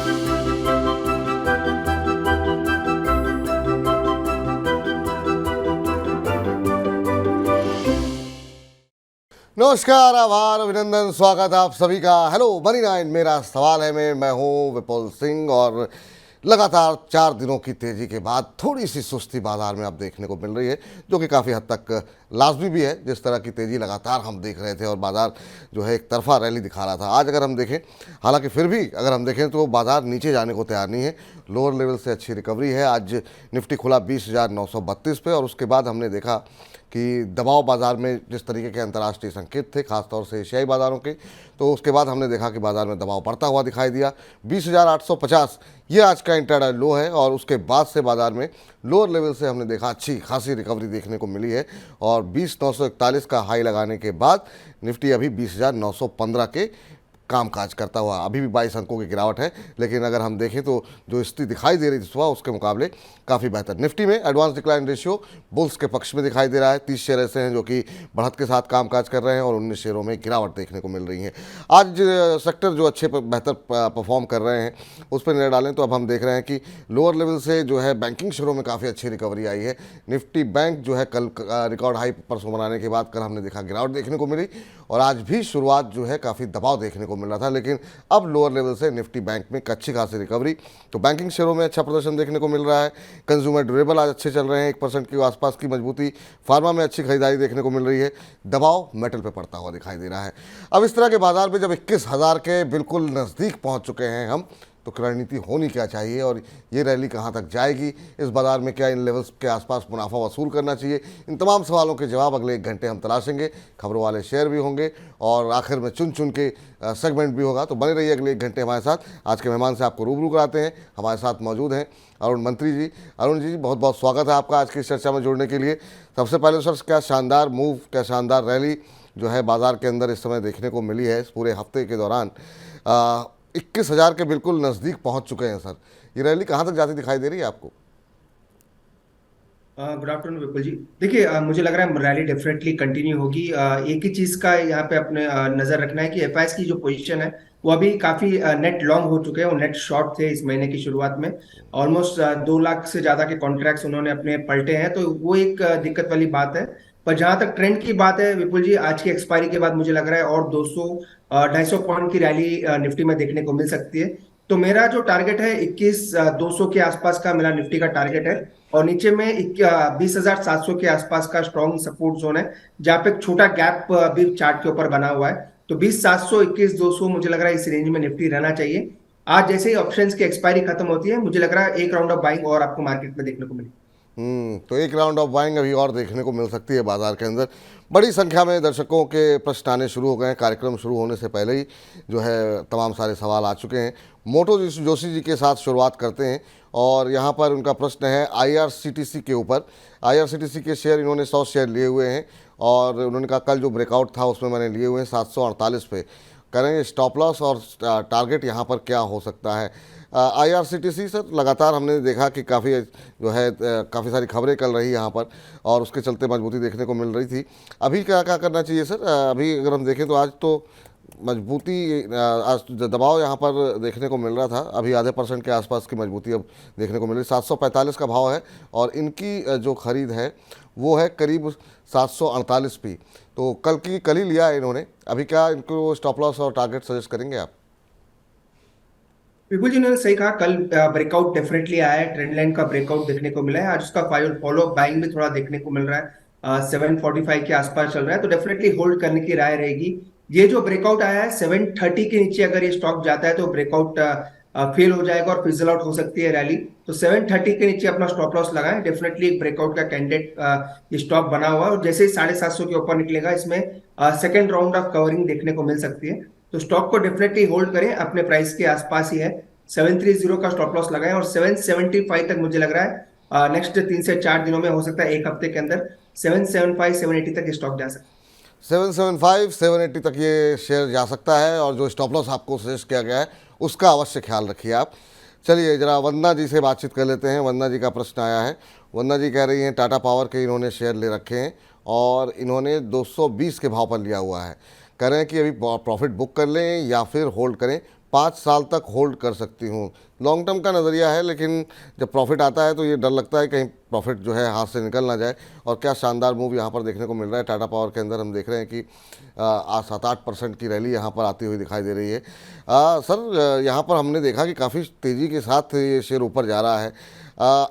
नमस्कार, आभार, अभिनंदन, स्वागत है आप सभी का। हेलो मनी 9, मेरा सवाल है मैं हूं विपुल सिंह। और लगातार 4 दिनों की तेजी के बाद थोड़ी सी सुस्ती बाजार में अब देखने को मिल रही है, जो कि काफ़ी हद तक लाजमी भी है। जिस तरह की तेज़ी लगातार हम देख रहे थे और बाजार जो है एक तरफा रैली दिखा रहा था, आज अगर हम देखें, हालांकि फिर भी अगर हम देखें तो बाजार नीचे जाने को तैयार नहीं है। लोअर लेवल से अच्छी रिकवरी है। आज निफ्टी खुला 20,932 पे और उसके बाद हमने देखा कि दबाव बाजार में जिस तरीके के अंतर्राष्ट्रीय संकेत थे, खासतौर से एशियाई बाजारों के, तो उसके बाद हमने देखा कि बाजार में दबाव बढ़ता हुआ दिखाई दिया। 20,850 ये आज का इंट्राडे लो है और उसके बाद से बाजार में लोअर लेवल से हमने देखा अच्छी खासी रिकवरी देखने को मिली है। और 20,941 का हाई लगाने के बाद निफ्टी अभी 20,915 के कामकाज करता हुआ, अभी भी 22 अंकों की गिरावट है, लेकिन अगर हम देखें तो जो स्थिति दिखाई दे रही थी सुबह उसके मुकाबले काफ़ी बेहतर। निफ्टी में एडवांस डिक्लाइन रेशियो बुल्स के पक्ष में दिखाई दे रहा है। 30 शेयर ऐसे हैं जो कि बढ़त के साथ कामकाज कर रहे हैं और 19 शेयरों में गिरावट देखने को मिल रही है। आज सेक्टर जो अच्छे बेहतर परफॉर्म कर रहे हैं उस पर नजर डालें तो अब हम देख रहे हैं कि लोअर लेवल से जो है बैंकिंग शेयरों में काफ़ी अच्छी रिकवरी आई है। निफ्टी बैंक जो है कल रिकॉर्ड हाई परसों बनाने के बाद कल हमने देखा गिरावट देखने को मिली और आज भी शुरुआत जो है काफ़ी दबाव देखने को मिल रहा था, लेकिन अब लोअर लेवल से निफ्टी बैंक में अच्छी खासी रिकवरी, तो बैंकिंग शेयरों में अच्छा प्रदर्शन देखने को मिल रहा है। कंज्यूमर ड्यूरेबल आज अच्छे चल रहे हैं, 1% के आसपास की मजबूती, फार्मा में अच्छी खरीदारी देखने को मिल रही है, दबाव मेटल पे पड़ता हुआ दिखाई दे रहा है। अब इस तरह के बाजार में जब 21,000 के बिल्कुल नज़दीक पहुंच चुके हैं हम, तो रणनीति होनी क्या चाहिए और ये रैली कहां तक जाएगी, इस बाजार में क्या इन लेवल्स के आसपास मुनाफा वसूल करना चाहिए, इन तमाम सवालों के जवाब अगले 1 घंटे हम तलाशेंगे। खबरों वाले शेयर भी होंगे और आखिर में चुन चुन के सेगमेंट भी होगा, तो बने रहिए अगले 1 घंटे हमारे साथ। आज के मेहमान से आपको रूबरू कराते हैं। हमारे साथ मौजूद हैं अरुण मंत्री जी। अरुण जी, बहुत बहुत स्वागत है आपका आज की चर्चा में जुड़ने के लिए। सबसे पहले सर, क्या शानदार मूव, क्या शानदार रैली जो है बाजार के अंदर इस समय देखने को मिली है इस पूरे हफ्ते के दौरान। 21,000 के बिल्कुल नज़दीक पहुंच चुके हैं सर, ये रैली कहां तक जाती दिखाई दे रही है आपको? गुड आफ्टरनून विपुल जी। देखिए, मुझे लग रहा है रैली डेफिनेटली कंटिन्यू होगी। एक ही चीज का यहाँ पे अपने नजर रखना है कि एफआईएस की जो पोजीशन है वो अभी काफी नेट लॉन्ग हो चुके हैं, वो नेट शॉर्ट थे इस महीने की शुरुआत में। ऑलमोस्ट 2 लाख से ज्यादा के कॉन्ट्रैक्ट्स उन्होंने अपने पलटे हैं, तो वो एक दिक्कत वाली बात है। पर जहां तक ट्रेंड की बात है विपुल जी, आज की एक्सपायरी के बाद मुझे लग रहा है और 200-250 पॉइंट की रैली निफ्टी में देखने को मिल सकती है। तो मेरा जो टारगेट है 21,200 के आसपास का मेरा निफ्टी का टारगेट है और नीचे में 20,700 के आसपास का स्ट्रॉन्ग सपोर्ट जोन है, जहां पे एक छोटा गैप अभी चार्ट के ऊपर बना हुआ है। तो 20,700 21,200 मुझे लग रहा है इस रेंज में निफ्टी रहना चाहिए। आज जैसे ही ऑप्शंस की एक्सपायरी खत्म होती है, मुझे लग रहा है एक राउंड ऑफ बाइंग और आपको मार्केट में देखने को मिलेगी। तो एक राउंड ऑफ बाइंग अभी और देखने को मिल सकती है बाजार के अंदर। बड़ी संख्या में दर्शकों के प्रश्न आने शुरू हो गए हैं। कार्यक्रम शुरू होने से पहले ही जो है तमाम सारे सवाल आ चुके हैं। मोटो जोशी जी के साथ शुरुआत करते हैं और यहाँ पर उनका प्रश्न है आईआरसीटीसी के ऊपर। आईआरसीटीसी के शेयर इन्होंने 100 शेयर लिए हुए हैं और उन्होंने कहा कल जो ब्रेकआउट था उसमें मैंने लिए हुए हैं 748 पे। करेंगे स्टॉप लॉस और टारगेट यहाँ पर क्या हो सकता है? आईआरसीटीसी सर, लगातार हमने देखा कि काफ़ी जो है काफ़ी सारी खबरें कल रही यहाँ पर और उसके चलते मजबूती देखने को मिल रही थी। अभी क्या क्या करना चाहिए सर? अभी अगर हम देखें तो आज तो मजबूती, आज दबाव यहाँ पर देखने को मिल रहा था, अभी आधे % के आसपास की मजबूती अब देखने को मिल रही। 745 का भाव है और इनकी जो खरीद है वो है करीब 748 पी। तो कल ही लिया है इन्होंने। अभी क्या इनको स्टॉप लॉस और टारगेट सजेस्ट करेंगे आप? विपुल जी ने सही कहा, कल ब्रेकआउट डेफिनेटली आया है, ट्रेंड लाइन का ब्रेकआउट देखने को मिला है। आज उसका फॉलो बाइंग भी थोड़ा देखने को मिल रहा है, 745 के आसपास चल रहा है, तो डेफिनेटली होल्ड करने की राय रहेगी। ये जो ब्रेकआउट आया है 730 के नीचे अगर ये स्टॉक जाता है तो ब्रेकआउट फेल हो जाएगा और फिजल आउट हो सकती है रैली। तो 730 के नीचे अपना स्टॉप लॉस लगाएं, डेफिनेटली एक ब्रेकआउट का कैंडिडेट ये स्टॉक बना हुआ है और जैसे ही 750 के ऊपर निकलेगा इसमें सेकेंड राउंड ऑफ कवरिंग देखने को मिल सकती है। तो स्टॉक को डेफिनेटली होल्ड करें, अपने प्राइस के आसपास ही है। 730 का स्टॉप लॉस लगाएं और 775 तक मुझे लग रहा है नेक्स्ट 3 से 4 दिनों में, हो सकता है एक हफ्ते के अंदर 775 780 तक स्टॉक जा सकता है। 775 780 तक ये शेयर जा सकता है और जो स्टॉप लॉस आपको सजेस्ट किया गया है उसका अवश्य ख्याल रखिए आप। चलिए जरा वंदना जी से बातचीत कर लेते हैं। वंदना जी का प्रश्न आया है। वंदना जी कह रही हैं टाटा पावर के इन्होंने शेयर ले रखे हैं और इन्होंने 220 के भाव पर लिया हुआ है। कह रहे हैं कि अभी प्रॉफिट बुक कर लें या फिर होल्ड करें, 5 साल तक होल्ड कर सकती हूँ। लॉन्ग टर्म का नज़रिया है, लेकिन जब प्रॉफिट आता है तो ये डर लगता है कहीं प्रॉफिट जो है हाथ से निकल ना जाए। और क्या शानदार मूव यहाँ पर देखने को मिल रहा है। टाटा पावर के अंदर हम देख रहे हैं कि आज 7-8% की रैली यहाँ पर आती हुई दिखाई दे रही है। सर, यहाँ पर हमने देखा कि काफ़ी तेज़ी के साथ ये शेयर ऊपर जा रहा है।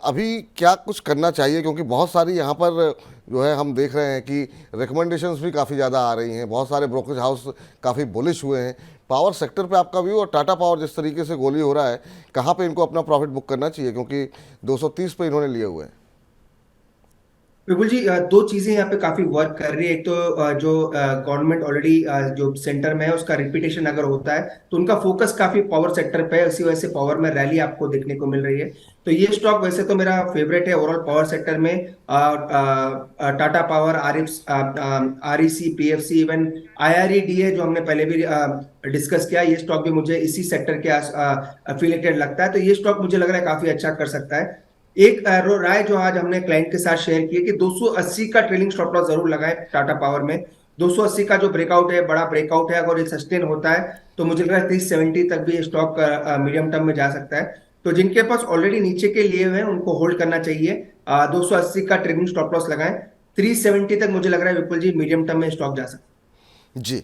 अभी क्या कुछ करना चाहिए, क्योंकि बहुत सारी यहाँ पर जो है हम देख रहे हैं कि रिकमेंडेशंस भी काफ़ी ज़्यादा आ रही हैं, बहुत सारे ब्रोकरेज हाउस काफ़ी बुलिश हुए हैं। पावर सेक्टर पे आपका व्यू, और टाटा पावर जिस तरीके से गोली हो रहा है, कहाँ पे इनको अपना प्रॉफिट बुक करना चाहिए, क्योंकि 230 पे इन्होंने लिए हुए हैं। बिल्कुल जी, दो चीजें यहाँ पे काफी वर्क कर रही है। एक तो जो गवर्नमेंट ऑलरेडी जो सेंटर में है उसका रिपीटेशन अगर होता है तो उनका फोकस काफी पावर सेक्टर पे है, इसी वजह से पावर में रैली आपको देखने को मिल रही है। तो ये स्टॉक वैसे तो मेरा फेवरेट है ओवरऑल पावर सेक्टर में। Tata power, REC, PFC, even IREDA जो हमने पहले भी डिस्कस किया, ये स्टॉक भी मुझे इसी सेक्टर के अफिलिएटेड लगता है। तो ये स्टॉक मुझे लग रहा है काफी अच्छा कर सकता है। एक राय जो आज हमने क्लाइंट के साथ शेयर की है कि 280 का ट्रेलिंग स्टॉप लॉस जरूर लगाएं टाटा पावर में। 280 का जो ब्रेकआउट है, बड़ा ब्रेकआउट है, अगर ये सस्टेन होता है तो मुझे लग रहा है 370 तक भी स्टॉक मीडियम टर्म में जा सकता है। तो जिनके पास ऑलरेडी नीचे के लिए हुए हैं उनको होल्ड करना चाहिए। 280 का ट्रेलिंग स्टॉप लॉस लगाएं। 370 तक मुझे लग रहा है विपुल जी मीडियम टर्म में स्टॉक जा सकता जी,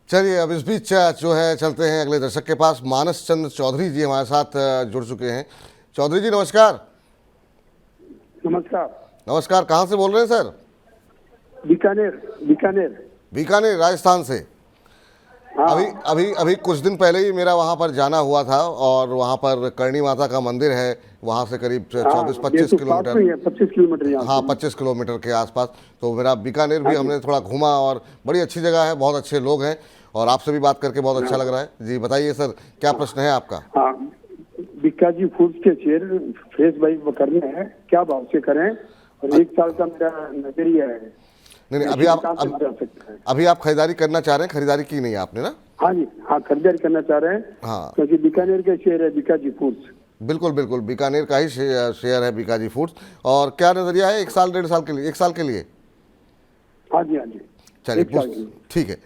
चलिए अब इस बीच जो है चलते हैं अगले दर्शक के पास। मानस चंद्र चौधरी जी हमारे साथ जुड़ चुके हैं। चौधरी जी नमस्कार। नमस्कार। नमस्कार, कहाँ से बोल रहे हैं सर? बीकानेर। बीकानेर। बीकानेर, राजस्थान से। हाँ। अभी अभी अभी कुछ दिन पहले ही मेरा वहाँ पर जाना हुआ था, और वहाँ पर करणी माता का मंदिर है, वहाँ से करीब 24-25 किलोमीटर। 25 किलोमीटर यहाँ हाँ, से। 25 किलोमीटर के आसपास। तो मेरा बीकानेर भी हमने थोड़ा घूमा, और बड़ी अच्छी जगह है, बहुत अच्छे लोग हैं, और आपसे भी बात करके बहुत अच्छा लग रहा है। जी बताइए सर, क्या प्रश्न है आपका? हाँ, बीकाजी फूड्स के शेयर फेस बाई करने हैं, क्या भाव से करें? और एक साल का मेरा नजरिया है। नहीं, जा सकता है। अभी आप खरीदारी करना चाह रहे हैं? खरीदारी की नहीं आपने ना? हाँ जी, हाँ खरीदारी करना चाह रहे हैं। हाँ, क्योंकि बीकानेर का शेयर है बीकाजी फूड्स। बिल्कुल बिल्कुल, बीकानेर का ही शेयर है बीकाजी फूड्स। और क्या नज़रिया है, 1 साल 1.5 साल के लिए? 1 साल के लिए? हाँ जी, हाँ जी। चलिए ठीक है।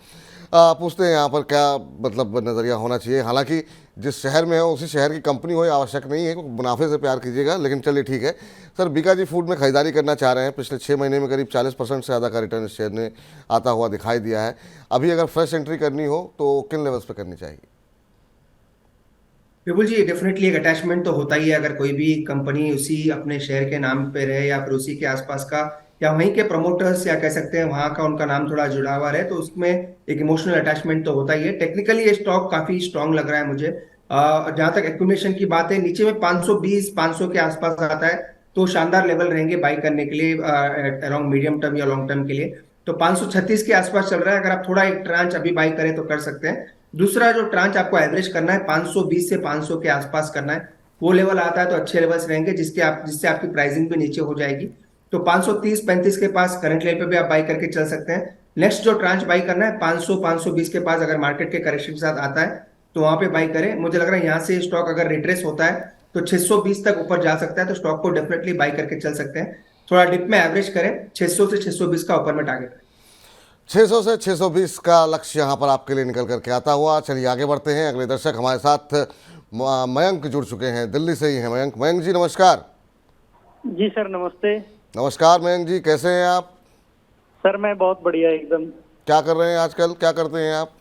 पूछते हैं यहाँ पर क्या मतलब नज़रिया होना चाहिए। हालांकि जिस शहर में हो उसी शहर की कंपनी हो, आवश्यक नहीं है, मुनाफे से प्यार कीजिएगा। लेकिन चलिए ठीक है सर, बीकाजी फूड में खरीदारी करना चाह रहे हैं। पिछले 6 महीने में करीब 40% से ज़्यादा का रिटर्न इस शेयर ने आता हुआ दिखाई दिया है। अभी अगर फ्रेश एंट्री करनी हो तो किन लेवल्स पे करनी चाहिए? बिल्कुल जी, डेफिनेटली एक अटैचमेंट तो होता ही है। अगर कोई भी कंपनी उसी अपने शेयर के नाम पे रहे या फिर उसी के आसपास का या वहीं के प्रमोटर्स या कह सकते हैं वहां का उनका नाम थोड़ा जुड़ा हुआ रहे, तो उसमें एक इमोशनल अटैचमेंट तो होता ही है। टेक्निकली ये स्टॉक काफी स्ट्रांग लग रहा है मुझे। जहां तक एक्यूमुलेशन की बात है, नीचे में 520 500 के आसपास आता है तो शानदार लेवल रहेंगे बाई करने के लिए अराउंड मीडियम टर्म या लॉन्ग टर्म के लिए। तो 536 के आसपास चल रहा है, अगर आप थोड़ा एक ट्रांच अभी बाई करें तो कर सकते हैं। दूसरा जो ट्रांच आपको एवरेज करना है 520 से 500 के आसपास करना है, वो लेवल आता है तो अच्छे लेवल्स रहेंगे जिससे आपकी प्राइसिंग भी नीचे हो जाएगी। तो 530-35 के पास करंट लेवल पे भी आप बाई करके चल सकते हैं। नेक्स्ट जो ट्रांच बाई करना है 500-520 के पास अगर मार्केट के करेक्शन के साथ आता है तो वहां पे बाई करें। मुझे लग रहा है यहाँ से स्टॉक अगर रिट्रेस होता है तो 620 तक ऊपर जा सकता है, तो स्टॉक को डेफिनेटली बाई करके चल सकते हैं। थोड़ा डिप में एवरेज करें, 600 से 620 का ऊपर में टारगेट करें। 600 से 620 का लक्ष्य यहाँ पर आपके लिए निकल करके आता हुआ। चलिए आगे बढ़ते हैं। अगले दर्शक हमारे साथ मयंक जुड़ चुके हैं, दिल्ली से ही हैं मयंक। मयंक जी नमस्कार। जी सर नमस्ते। नमस्कार मयंक जी, कैसे हैं आप? सर मैं बहुत बढ़िया एकदम। क्या कर रहे हैं आजकल, क्या करते हैं आप?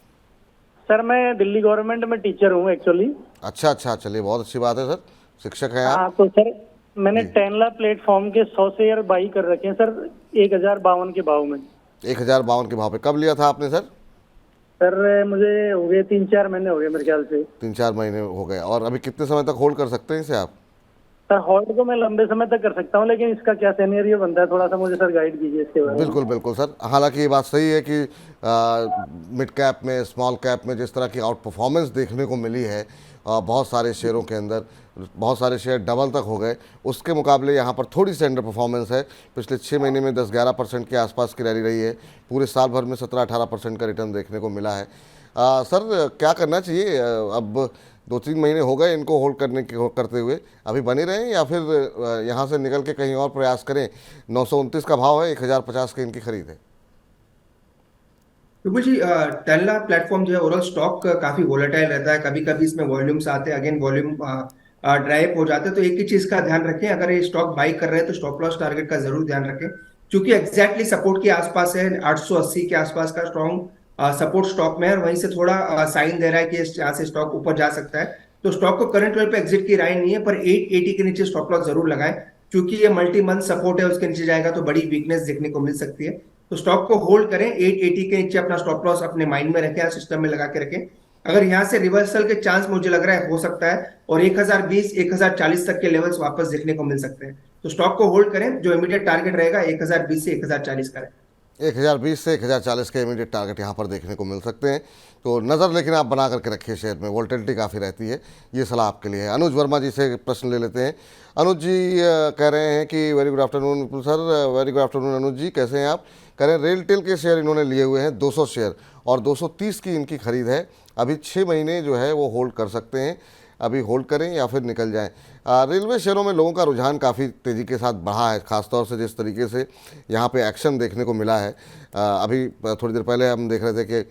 सर मैं दिल्ली गवर्नमेंट में टीचर हूँ एक्चुअली। अच्छा, चलिए बहुत अच्छी बात है सर, शिक्षक हैं आप। हाँ तो सर मैंने टेनला प्लेटफॉर्म के 100 शेयर बाई कर रखे हैं सर 1052 के भाव में। 1052 के भाव पे कब लिया था आपने सर? सर मुझे हो गए 3-4 महीने हो गए मेरे ख्याल से। 3-4 महीने हो गए। और अभी कितने समय तक होल्ड कर सकते हैं इसे आप? सर होल्ड तो मैं लंबे समय तक कर सकता हूँ, लेकिन इसका क्या सिनेरियो बनता है थोड़ा सा मुझे सर गाइड कीजिए इसके बारे में। बिल्कुल बिल्कुल सर। हालांकि ये बात सही है कि मिड कैप में, स्मॉल कैप में जिस तरह की आउट परफॉर्मेंस देखने को मिली है बहुत सारे शेयरों के अंदर, बहुत सारे शेयर डबल तक हो गए, उसके मुकाबले यहाँ पर थोड़ी सी अंडर परफॉर्मेंस है। पिछले 6 महीने में 10-11% के आसपास की रैली रही है। पूरे साल भर में 17-18% का रिटर्न देखने को मिला है। सर क्या करना चाहिए? अब 2-3 महीने हो गए इनको होल्ड करते हुए, अभी बने रहें या फिर यहाँ से निकल के कहीं और प्रयास करें? 929 का भाव है, 1050 की इनकी खरीद है। बिल्कुल जी, टेल्ला प्लेटफॉर्म जो है ओवरऑल स्टॉक काफी वोलेटाइल रहता है। कभी कभी इसमें वॉल्यूम्स आते हैं, अगेन वॉल्यूम ड्राइव हो जाते हैं। तो एक ही चीज का ध्यान रखें, अगर ये स्टॉक बाई कर रहे हैं तो स्टॉप लॉस टारगेट का जरूर ध्यान रखें, क्योंकि एग्जैक्टली सपोर्ट के आसपास है। 880 के आसपास का स्ट्रॉन्ग सपोर्ट स्टॉक में है, और वहीं से थोड़ा साइन दे रहा है कि यहाँ से स्टॉक ऊपर जा सकता है। तो स्टॉक को करंट लेवल पे एग्जिट की राय नहीं है, पर 880 के नीचे स्टॉप लॉस जरूर लगाएं, क्योंकि ये मल्टी मंथ सपोर्ट है, उसके नीचे जाएगा तो बड़ी वीकनेस देखने को मिल सकती है। तो स्टॉक को होल्ड करें, 880 के नीचे अपना स्टॉप लॉस अपने माइंड में रखें, सिस्टम में लगा के रखें। अगर यहाँ से रिवर्सल के चांस मुझे लग रहा है हो सकता है, और 1020 1040 तक के लेवल्स वापस देखने को मिल सकते हैं। तो स्टॉक को होल्ड करें, जो इमीडिएट टारगेट रहेगा 1020 से 1040 करें। 1020 से 1040 के इमीडिएट टारगेट यहाँ पर देखने को मिल सकते हैं। तो नज़र लेकिन आप बना करके रखिए, शेयर में वोलेटिलिटी काफ़ी रहती है। ये सलाह आपके लिए है। अनुज वर्मा जी से प्रश्न ले लेते हैं। अनुज जी कह रहे हैं कि very good afternoon Vipul sir. Very good afternoon अनुज जी, कैसे हैं आप? कह रहे हैं रेलटेल के शेयर इन्होंने लिए हुए हैं 200 शेयर, और 230 की इनकी खरीद है। अभी 6 महीने जो है वो होल्ड कर सकते हैं। अभी होल्ड करें या फिर निकल जाएं? रेलवे शेयरों में लोगों का रुझान काफ़ी तेज़ी के साथ बढ़ा है, ख़ासतौर से जिस तरीके से यहाँ पे एक्शन देखने को मिला है। अभी थोड़ी देर पहले हम देख रहे थे कि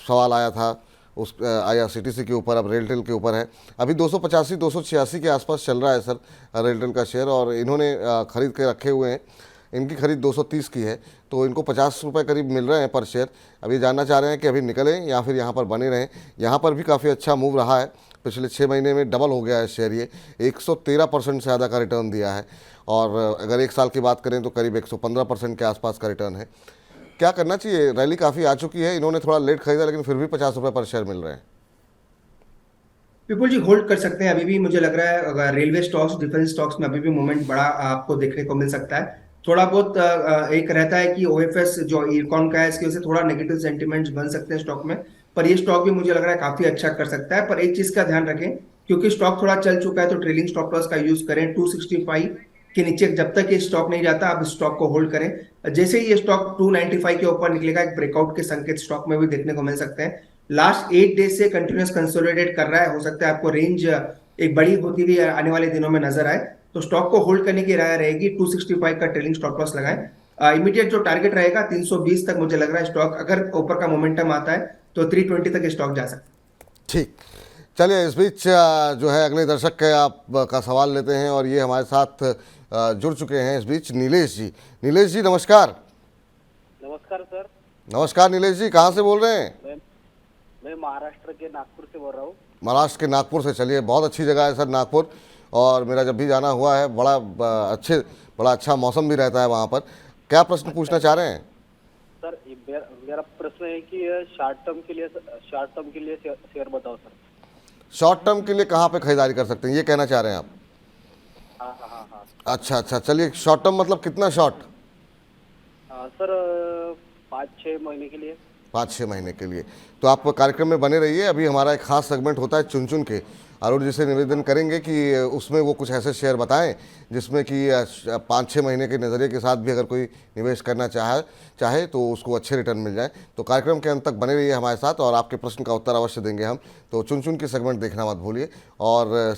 सवाल आया था उस IRCTC के ऊपर, अब रेलटेल के ऊपर है। अभी 285 286 के आसपास चल रहा है सर रेलटेल का शेयर, और इन्होंने ख़रीद के रखे हुए हैं। इनकी खरीद 230 की है, तो इनको 50 रुपये करीब मिल रहे हैं पर शेयर। अभी जानना चाह रहे हैं कि अभी निकलें या फिर यहाँ पर बने रहें। यहाँ पर भी काफ़ी अच्छा मूव रहा है, पिछले 6 महीने में डबल हो गया है शेयर। ये 113% से ज़्यादा का रिटर्न दिया है, और अगर 1 साल की बात करें तो करीब 115% के आसपास का रिटर्न है। क्या करना चाहिए? रैली काफ़ी आ चुकी है, इन्होंने थोड़ा लेट खरीदा, लेकिन फिर भी 50 रुपये पर शेयर मिल रहे हैं। विपुल जी, होल्ड कर सकते हैं अभी भी। मुझे लग रहा है अगर रेलवे स्टॉक्स, डिफेंस स्टॉक्स में अभी भी मूवमेंट बड़ा आपको देखने को मिल सकता है। थोड़ा बहुत एक रहता है कि OFS जो इरकॉन का है, इसकी वजह से थोड़ा नेगेटिव सेंटिमेंट्स बन सकते हैं स्टॉक में, पर ये स्टॉक भी मुझे लग रहा है काफी अच्छा कर सकता है। पर एक चीज का ध्यान रखें, क्योंकि स्टॉक थोड़ा चल चुका है, तो ट्रेलिंग स्टॉप लॉस का यूज करें। 265 के नीचे जब तक ये स्टॉक नहीं जाता, आप स्टॉक को होल्ड करें। जैसे ही ये स्टॉक 295 के ऊपर निकलेगा, एक ब्रेकआउट के संकेत स्टॉक में भी देखने को मिल सकते हैं। लास्ट 8 डेज से कंटिन्यूस कंसोलिडेट कर रहा है, हो सकता है आपको रेंज एक बड़ी होती हुई आने वाले दिनों में नजर आए। तो स्टॉक को होल्ड करने की राय रहेगी, 265 का ट्रेलिंग स्टॉप लॉस लगाएं। इमीडिएट जो टारगेट रहेगा 320 तक, मुझे लग रहा है स्टॉक अगर ऊपर का मोमेंटम आता है तो 320 तक स्टॉक जा सकता है। ठीक, चलिए इस बीच जो है अगले दर्शक के आप का सवाल लेते हैं, और ये हमारे साथ जुड़ चुके हैं इस बीच नीलेश जी। नीलेश जी नमस्कार। नमस्कार सर। नमस्कार नीलेश जी, कहाँ से बोल रहे हैं? मैं महाराष्ट्र के नागपुर से बोल रहा हूँ। महाराष्ट्र के नागपुर से। चलिए, बहुत अच्छी जगह है सर नागपुर, और मेरा जब भी जाना हुआ है बड़ा अच्छा मौसम भी रहता है वहाँ पर। क्या प्रश्न पूछना चाह रहे हैं? सर मेरा प्रश्न है कि शॉर्ट टर्म के लिए शेयर बताओ सर। शॉर्ट टर्म के लिए कहाँ पे खरीदारी कर सकते हैं, ये कहना चाह रहे हैं आप? हाँ हाँ हाँ हाँ अच्छा, चलिए, शॉर्ट टर्म मतलब कितना शॉर्ट? सर 5-6 महीने के लिए। 5-6 महीने के लिए। तो आप कार्यक्रम में बने रहिए। अभी हमारा एक खास सेगमेंट होता है चुन चुन के। अरुण जी से निवेदन करेंगे कि उसमें वो कुछ ऐसे शेयर बताएं जिसमें कि 5-6 महीने के नज़रिए के साथ भी अगर कोई निवेश करना चाहे तो उसको अच्छे रिटर्न मिल जाए। तो कार्यक्रम के अंत तक बने रहिए हमारे साथ, और आपके प्रश्न का उत्तर अवश्य देंगे हम। तो चुन चुन के सेगमेंट देखना मत भूलिए। और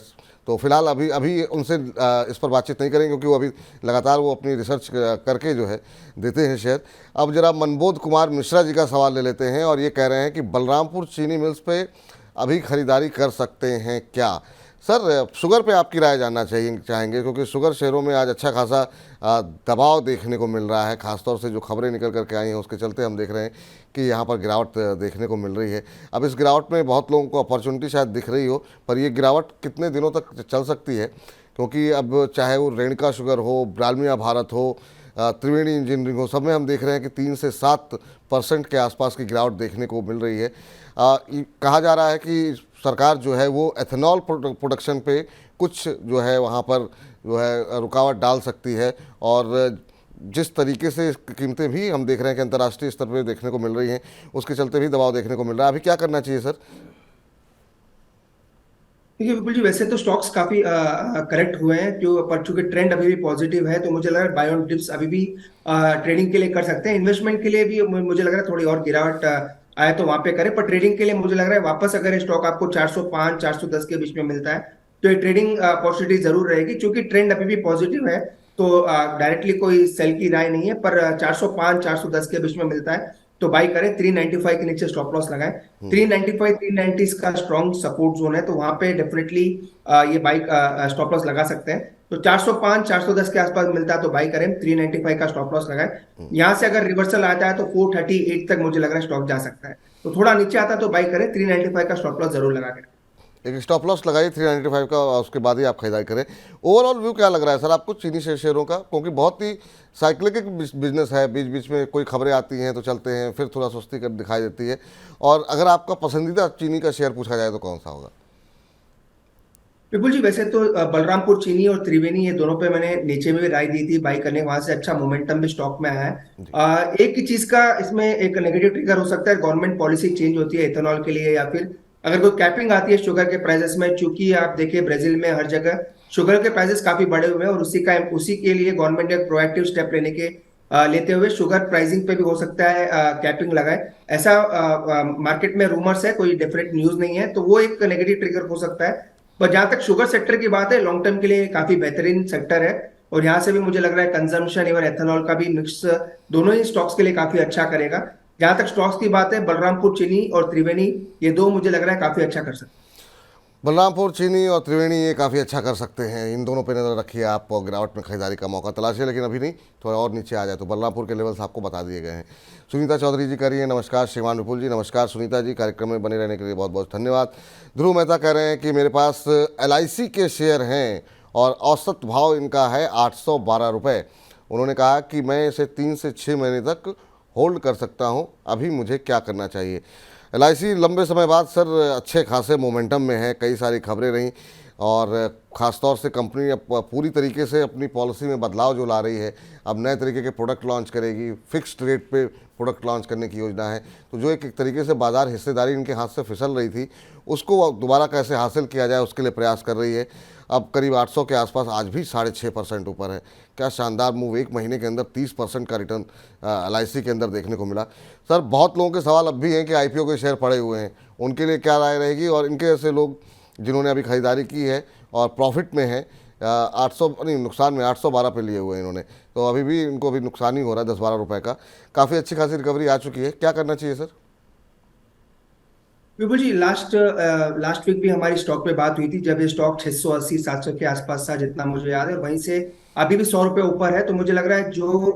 तो फिलहाल अभी उनसे इस पर बातचीत नहीं करेंगे, क्योंकि वो अभी लगातार वो अपनी रिसर्च करके जो है देते हैं शेयर। अब जरा मनबोध कुमार मिश्रा जी का सवाल ले लेते हैं, और ये कह रहे हैं कि बलरामपुर चीनी मिल्स पे अभी खरीदारी कर सकते हैं क्या? सर, शुगर पे आपकी राय जानना चाहेंगे, क्योंकि शुगर शेयरों में आज अच्छा खासा दबाव देखने को मिल रहा है। खासतौर से जो खबरें निकल करके आई हैं उसके चलते हम देख रहे हैं कि यहाँ पर गिरावट देखने को मिल रही है। अब इस गिरावट में बहुत लोगों को अपॉर्चुनिटी शायद दिख रही हो, पर ये गिरावट कितने दिनों तक चल सकती है? क्योंकि अब चाहे वो रेणुका शुगर हो, ब्रालमिया भारत हो, त्रिवेणी इंजीनियरिंग हो, सब में हम देख रहे हैं कि 3 से 7% के आसपास की गिरावट देखने को मिल रही है। कहा जा रहा है कि सरकार जो है वो एथेनॉल प्रोडक्शन पे कुछ जो है वहाँ पर जो है रुकावट डाल सकती है, और जिस तरीके से कीमतें भी हम देख रहे हैं कि अंतर्राष्ट्रीय स्तर पर देखने को मिल रही हैं, उसके चलते भी दबाव देखने को मिल रहा है। अभी क्या करना चाहिए सर? देखिए विपुल जी, वैसे तो स्टॉक्स काफी करेक्ट हुए हैं, पर चूंकि ट्रेंड अभी भी पॉजिटिव है, तो मुझे लग रहा है बाय ऑन डिप्स अभी भी ट्रेडिंग के लिए कर सकते हैं। इन्वेस्टमेंट के लिए भी मुझे लग रहा है थोड़ी और गिरावट आए तो वहां पे करें, पर ट्रेडिंग के लिए मुझे लग रहा है वापस अगर स्टॉक आपको 405 410 के बीच में मिलता है तो ये ट्रेडिंग अपॉर्चुनिटी जरूर रहेगी। चूंकि ट्रेंड अभी भी पॉजिटिव है, तो डायरेक्टली कोई सेल की राय नहीं है, पर 405 410 के बीच में मिलता है तो बाई करें। 395 के नीचे स्टॉप लॉस लगाएं। 395 390 का स्ट्रॉन्ग सपोर्ट जोन है, तो वहां पे डेफिनेटली ये बाई स्टॉप लॉस लगा सकते हैं। तो 405 410 के आसपास मिलता है तो बाई करें। 395 का स्टॉप लॉस लगाएं। यहाँ से अगर रिवर्सल आता है तो 438 तक मुझे लग रहा है स्टॉक जा सकता है। तो थोड़ा नीचे आता है तो बाई करें। 395 का स्टॉप लॉस जरूर लगा के। एक स्टॉप लॉस लगाइए 395 का, और उसके बाद ही आप खरीदारी करें। ओवरऑल व्यू क्या लग रहा है सर आपको चीनी शेयरों का, क्योंकि बहुत ही साइक्लिक बिजनेस है, बीच बीच में कोई खबरें आती हैं तो चलते हैं, फिर थोड़ा सुस्ती कर दिखाई देती है। और अगर आपका पसंदीदा चीनी का शेयर पूछा जाए तो कौन सा होगा? विपुल जी, वैसे तो बलरामपुर चीनी और त्रिवेणी ये दोनों पे मैंने नीचे में भी राय दी थी बाई करने, वहां से अच्छा मोमेंटम भी स्टॉक में आया है। एक ही चीज का इसमें एक नेगेटिव ट्रिगर हो सकता है, गवर्नमेंट पॉलिसी चेंज होती है इथेनॉल के लिए, या फिर अगर कोई कैपिंग आती है शुगर के प्राइसेस में। चूंकि आप देखिए ब्राजील में हर जगह शुगर के प्राइसेस काफी बढ़े हुए हैं, और उसी के लिए गवर्नमेंट ने प्रोएक्टिव स्टेप लेते हुए शुगर प्राइसिंग पे भी हो सकता है कैपिंग लगाए। ऐसा मार्केट में रूमर्स है, कोई डेफिनेट न्यूज नहीं है, तो वो एक नेगेटिव ट्रिगर हो सकता है। पर जहां तक शुगर सेक्टर की बात है, लॉन्ग टर्म के लिए काफी बेहतरीन सेक्टर है, और यहाँ से भी मुझे लग रहा है कंजम्पशन एवं एथेनॉल का भी मिक्स दोनों ही स्टॉक्स के लिए काफी अच्छा करेगा। जहां तक स्टॉक्स की बात है, बलरामपुर चीनी और त्रिवेणी ये दो मुझे लग रहा है काफी अच्छा कर सकते हैं। बलरामपुर चीनी और त्रिवेणी ये काफ़ी अच्छा कर सकते हैं, इन दोनों पे नज़र रखिए आप, और गिरावट में खरीदारी का मौका तलाशिए, लेकिन अभी नहीं, थोड़ा और नीचे आ जाए तो बलरामपुर के लेवल्स आपको बता दिए गए हैं। सुनीता चौधरी जी करिए, नमस्कार। श्रीमान विपुल जी नमस्कार। सुनीता जी, कार्यक्रम में बने रहने के लिए बहुत बहुत धन्यवाद। ध्रुव मेहता कह रहे हैं कि मेरे पास LIC के शेयर हैं और औसत भाव इनका है 812 रुपये। उन्होंने कहा कि मैं इसे 3 से 6 महीने तक होल्ड कर सकता हूँ, अभी मुझे क्या करना चाहिए? LIC लंबे समय बाद सर अच्छे खासे मोमेंटम में है, कई सारी खबरें रहीं, और ख़ासतौर से कंपनी अब पूरी तरीके से अपनी पॉलिसी में बदलाव जो ला रही है, अब नए तरीके के प्रोडक्ट लॉन्च करेगी, फिक्स्ड रेट पे प्रोडक्ट लॉन्च करने की योजना है। तो जो एक तरीके से बाज़ार हिस्सेदारी इनके हाथ से फिसल रही थी, उसको दोबारा कैसे हासिल किया जाए उसके लिए प्रयास कर रही है। अब करीब 800 के आसपास, आज भी 6.5% ऊपर है। क्या शानदार मूव, एक महीने के अंदर 30% का रिटर्न LIC के अंदर देखने को मिला। सर बहुत लोगों के सवाल अब भी हैं कि IPO के शेयर पड़े हुए हैं, उनके लिए क्या राय रहेगी? और इनके ऐसे लोग जिन्होंने अभी खरीदारी की है और प्रॉफिट में है, 800 नहीं नुकसान में 812 पे लिए हुए हैं इन्होंने, तो अभी भी इनको अभी नुकसान ही हो रहा है 10-12 रुपये का। काफ़ी अच्छी खासी रिकवरी आ चुकी है, क्या करना चाहिए सर? विपुल जी, लास्ट वीक भी हमारी स्टॉक पे बात हुई थी, जब ये स्टॉक 680 700 के आसपास था, जितना मुझे याद है। वहीं से अभी भी 100 रुपए ऊपर है। तो मुझे लग रहा है जो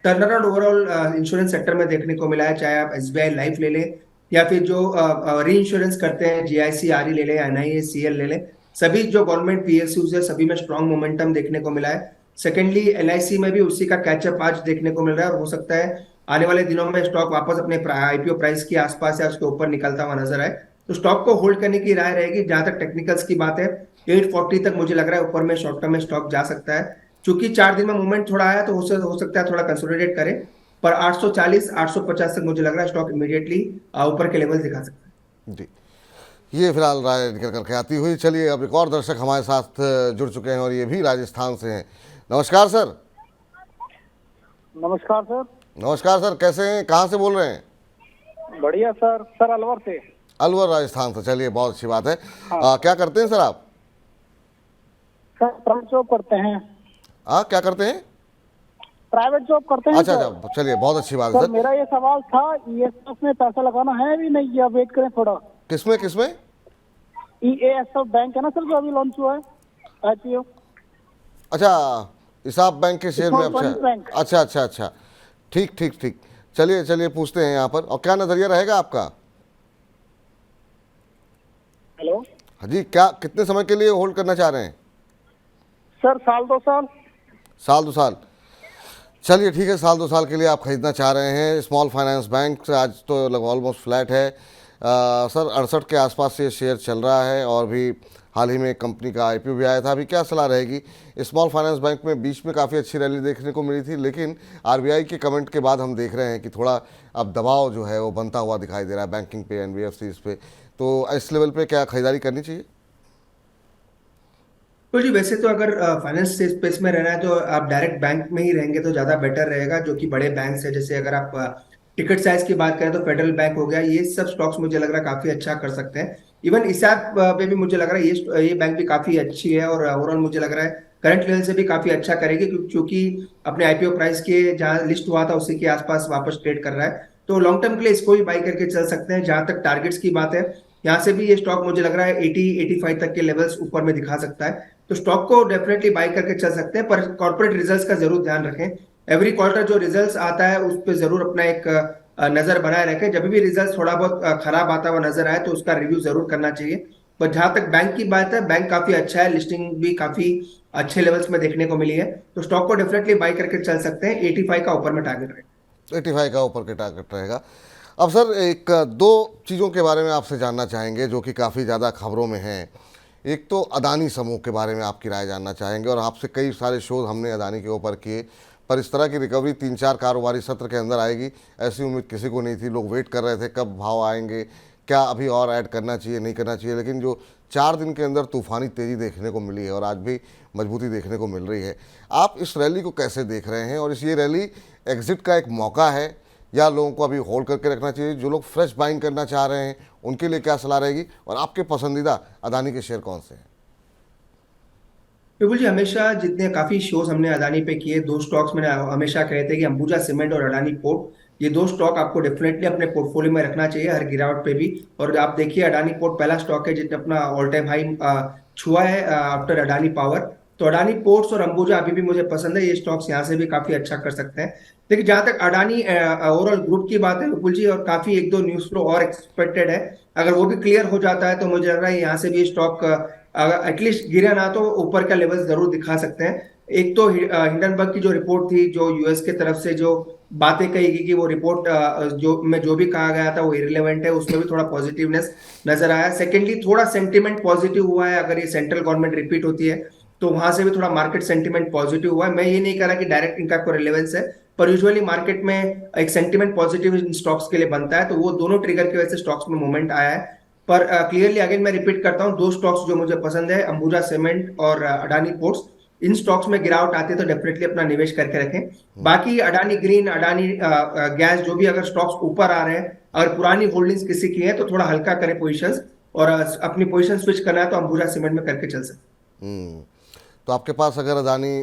turn around overall insurance sector में देखने को मिला है, चाहे आप SBI लाइफ ले लें, या फिर जो री इंश्योरेंस करते हैं GIC RE ले लें, NIA CL ले लें, सभी जो गवर्नमेंट PSUs है सभी में स्ट्रॉन्ग मोमेंटम देखने को मिला है। सेकेंडली LIC में भी उसी का कैचअप आज देखने को मिल रहा है, और हो सकता है आने वाले दिनों में स्टॉक वापस अपने IPO प्राइस के आसपास या उसके ऊपर निकलता हुआ नजर आए। तो स्टॉक को होल्ड करने की राय रहेगी। जहां तक टेक्निकल्स की बात है, 840 तक मुझे लग रहा है ऊपर में शॉर्ट टर्म में स्टॉक जा सकता है। चूंकि 4 दिन में मूवमेंट थोड़ा आया तो हो सकता है थोड़ा कंसोलिडेट करे, पर 840 850 तक मुझे लग रहा है स्टॉक इमीडिएटली ऊपर के लेवल दिखा सकता है। जी, ये फिलहाल राय निकल करके आती हुई। चलिए अब एक और दर्शक हमारे साथ जुड़ चुके हैं, और ये भी राजस्थान से हैं। नमस्कार सर। नमस्कार सर। नमस्कार सर, कैसे हैं, कहाँ से बोल रहे हैं? बढ़िया सर। सर अलवर से। अलवर राजस्थान से, चलिए बहुत अच्छी बात है। हाँ। क्या करते हैं सर आप? सर प्राइवेट जॉब करते हैं। क्या करते हैं? प्राइवेट जॉब करते हैं। अच्छा सर। अच्छा, चलिए बहुत अच्छी बात है सर सर। मेरा ये सवाल था, ESF में पैसा लगाना है भी नहीं, या वेट करें थोड़ा? किसमें किसमें? EASF बैंक है ना सर, जो अभी लॉन्च हुआ है IPO। अच्छा, इसाब बैंक के शेयर में? Small finance bank. अच्छा अच्छा अच्छा, ठीक ठीक ठीक। चलिए चलिए पूछते हैं यहाँ पर, और क्या नज़रिया रहेगा आपका? हेलो। हाँ जी, क्या कितने समय के लिए होल्ड करना चाह रहे हैं? सर साल 2 साल। साल 2 साल, चलिए ठीक है, साल 2 साल के लिए आप खरीदना चाह रहे हैं। स्मॉल फाइनेंस बैंक आज तो लगभग ऑलमोस्ट फ्लैट है। सर 68 के आसपास ये शेयर चल रहा है, और भी हाल ही में कंपनी का IPO भी आया था। अभी क्या सलाह रहेगी? स्मॉल फाइनेंस बैंक में बीच में काफ़ी अच्छी रैली देखने को मिली थी, लेकिन RBI के कमेंट के बाद हम देख रहे हैं कि थोड़ा अब दबाव जो है वो बनता हुआ दिखाई दे रहा है बैंकिंग पे, NBFCs पे। तो इस लेवल पे क्या खरीदारी करनी चाहिए? तो जी, वैसे तो अगर फाइनेंस स्पेस में रहना है तो आप डायरेक्ट बैंक में ही रहेंगे तो ज्यादा बेटर रहेगा, जो कि बड़े बैंक है। जैसे अगर आप टिकट साइज की बात करें तो फेडरल बैंक हो गया, ये सब स्टॉक्स मुझे लग रहा है काफी अच्छा कर सकते हैं। इवन इसाब पे भी मुझे लग रहा है ये बैंक भी काफी अच्छी है, और ओवरऑल मुझे लग रहा है करंट लेवल से भी काफी अच्छा करेगी, क्योंकि अपने IPO प्राइस के जहां लिस्ट हुआ था उसी के आसपास वापस ट्रेड कर रहा है। तो लॉन्ग टर्म के लिए इसको भी बाई करके चल सकते हैं। जहां तक टारगेट्स की बात है, यहाँ से भी ये स्टॉक मुझे लग रहा है 80-85 तक के लेवल्स ऊपर में दिखा सकता है, तो स्टॉक को डेफिनेटली बाई करके चल सकते हैं। पर कॉर्पोरेट रिजल्ट्स का जरूर ध्यान रखें। एवरी क्वार्टर जो रिजल्ट्स आता है उस पर जरूर अपना एक नजर बनाए रखें। जब भी रिजल्ट थोड़ा बहुत खराब आता हुआ नजर आए तो उसका रिव्यू जरूर करना चाहिए। पर जहां तक बैंक की बात है, बैंक काफी अच्छा है, लिस्टिंग भी काफी अच्छे लेवल्स में देखने को मिली है, तो स्टॉक को डेफिनेटली बाई करके चल सकते हैं। 85 का ऊपर में टारगेट रहेगा। 85 का ऊपर के टारगेट रहेगा। अब सर एक दो चीज़ों के बारे में आपसे जानना चाहेंगे जो कि काफ़ी ज़्यादा खबरों में हैं। एक तो अदानी समूह के बारे में आपकी राय जानना चाहेंगे, और आपसे कई सारे शोध हमने अदानी के ऊपर किए, पर इस तरह की रिकवरी 3-4 कारोबारी सत्र के अंदर आएगी ऐसी उम्मीद किसी को नहीं थी। लोग वेट कर रहे थे कब भाव आएंगे, क्या अभी और ऐड करना चाहिए नहीं करना चाहिए, लेकिन जो 4 दिन के अंदर तूफानी तेज़ी देखने को मिली है और आज भी मजबूती देखने को मिल रही है, आप इस रैली को कैसे देख रहे हैं? और इस ये रैली एग्जिट का एक मौका है या लोगों को अभी होल्ड करके रखना चाहिए? जो लोग फ्रेश बाइंग करना चाह रहे हैं उनके लिए क्या सलाह रहेगी, और आपके पसंदीदा अदानी के शेयर कौन से हैं? बिल्कुल जी, हमेशा जितने काफी शोज हमने अदानी पे किए, दो स्टॉक्स मैंने हमेशा कहे थे कि अंबुजा सीमेंट और अडानी पोर्ट, ये दो स्टॉक आपको डेफिनेटली अपने पोर्टफोलियो में रखना चाहिए हर गिरावट पे भी। और आप देखिए अडानी पोर्ट पहला स्टॉक है जिसने अपना ऑल टाइम हाई छुआ है आफ्टर अडानी पावर। तो अडानी पोर्ट्स और अंबुजा अभी भी मुझे पसंद है, ये स्टॉक्स यहाँ से भी काफी अच्छा कर सकते हैं। देखिए जहां तक अडानी ओवरऑल ग्रुप की बात है विपुल जी, और काफी एक दो न्यूज फ्लो और एक्सपेक्टेड है, अगर वो भी क्लियर हो जाता है तो मुझे लग रहा है यहाँ से भी स्टॉक अगर एटलीस्ट गिरा ना तो ऊपर का लेवल जरूर दिखा सकते हैं। एक तो हिंडनबर्ग की जो रिपोर्ट थी, जो यूएस की तरफ से जो बातें कही गई कि वो रिपोर्ट जो भी कहा गया था वो इररिलेवेंट है, उसमें भी थोड़ा पॉजिटिवनेस नजर आया। सेकेंडली थोड़ा सेंटिमेंट पॉजिटिव हुआ है, अगर ये सेंट्रल गवर्नमेंट रिपीट होती है तो वहां से भी थोड़ा मार्केट सेंटिमेंट पॉजिटिव हुआ है। मैं ये नहीं कह रहा कि डायरेक्ट इनका कोई रिलेवेंस है, पर यूजुअली मार्केट में एक सेंटिमेंट पॉजिटिव इन स्टॉक्स के लिए बनता है, तो वो दोनों ट्रिगर की वजह से स्टॉक्स में मूवमेंट आया है। पर क्लियरली अगेन मैं रिपीट करता हूं, दो स्टॉक्स जो मुझे पसंद है, अंबुजा सीमेंट और अडानी पोर्ट्स, इन स्टॉक्स में गिरावट आती है तो डेफिनेटली अपना निवेश करके रखें। बाकी अडानी ग्रीन, अडानी गैस, जो भी अगर स्टॉक्स ऊपर आ रहे हैं, अगर पुरानी होल्डिंग्स किसी की है तो थोड़ा हल्का करें पोजीशंस, और अपनी पोजीशन स्विच करना है तो अंबुजा सीमेंट में करके चल सकते। तो आपके पास अगर अदानी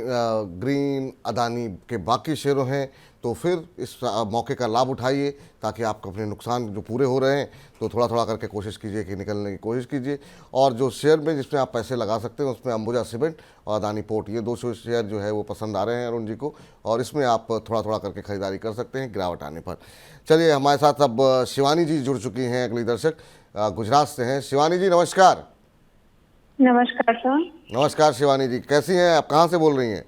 ग्रीन, अदानी के बाकी शेयरों हैं तो फिर इस मौके का लाभ उठाइए, ताकि आपको अपने नुकसान जो पूरे हो रहे हैं तो थोड़ा थोड़ा करके कोशिश कीजिए कि निकलने की कोशिश कीजिए। और जो शेयर में जिसमें आप पैसे लगा सकते हैं उसमें अंबुजा सीमेंट और अदानी पोर्ट, ये दो शेयर जो है वो पसंद आ रहे हैं अरुण जी को, और इसमें आप थोड़ा थोड़ा करके खरीदारी कर सकते हैं गिरावट आने पर। चलिए हमारे साथ अब शिवानी जी जुड़ चुकी हैं, अगली दर्शक गुजरात से हैं। शिवानी जी नमस्कार। नमस्कार सर। नमस्कार शिवानी जी, कैसी हैं आप, कहाँ से बोल रही हैं?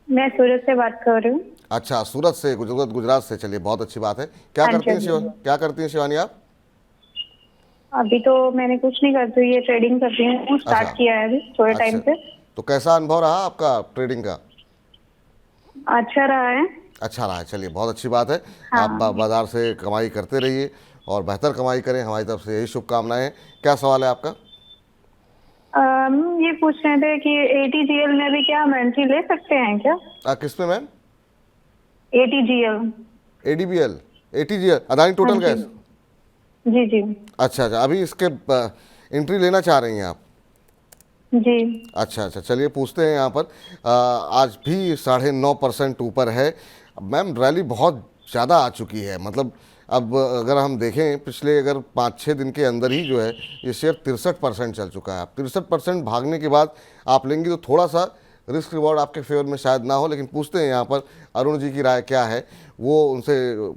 मैं सूरत से बात कर रही हूँ। अच्छा, सूरत से, गुजरात से, चलिए बहुत अच्छी बात है। क्या करती हैं शिवानी आप? अभी तो मैंने कुछ नहीं करती हूँ, ये ट्रेडिंग करती हूँ, स्टार्ट किया है अभी थोड़े टाइम से। तो कैसा अनुभव रहा आपका ट्रेडिंग का? अच्छा रहा है। अच्छा रहा है, चलिए बहुत अच्छी बात है। आप बाजार से कमाई करते रहिए और बेहतर कमाई करें, हमारी तरफ से यही शुभकामनाएं। क्या सवाल है आपका? ये पूछ रहे थे कि ATGL में भी क्या हम एंट्री ले सकते हैं क्या? किस में ma'am? ATGL, ATGL Adani total gas. जी जी। अच्छा, अभी इसके एंट्री लेना चाह रही हैं आप? जी। अच्छा, चलिए पूछते हैं यहाँ पर। आज भी 9.5% ऊपर है मैम। रैली बहुत ज़्यादा आ चुकी है, मतलब अब अगर हम देखें पिछले अगर 5-6 दिन के अंदर ही जो है ये शेयर 63% चल चुका है। 63% भागने के बाद आप लेंगी तो थोड़ा सा रिस्क रिवॉर्ड आपके फेवर में शायद ना हो, लेकिन पूछते हैं यहाँ पर अरुण जी की राय क्या है, वो उनसे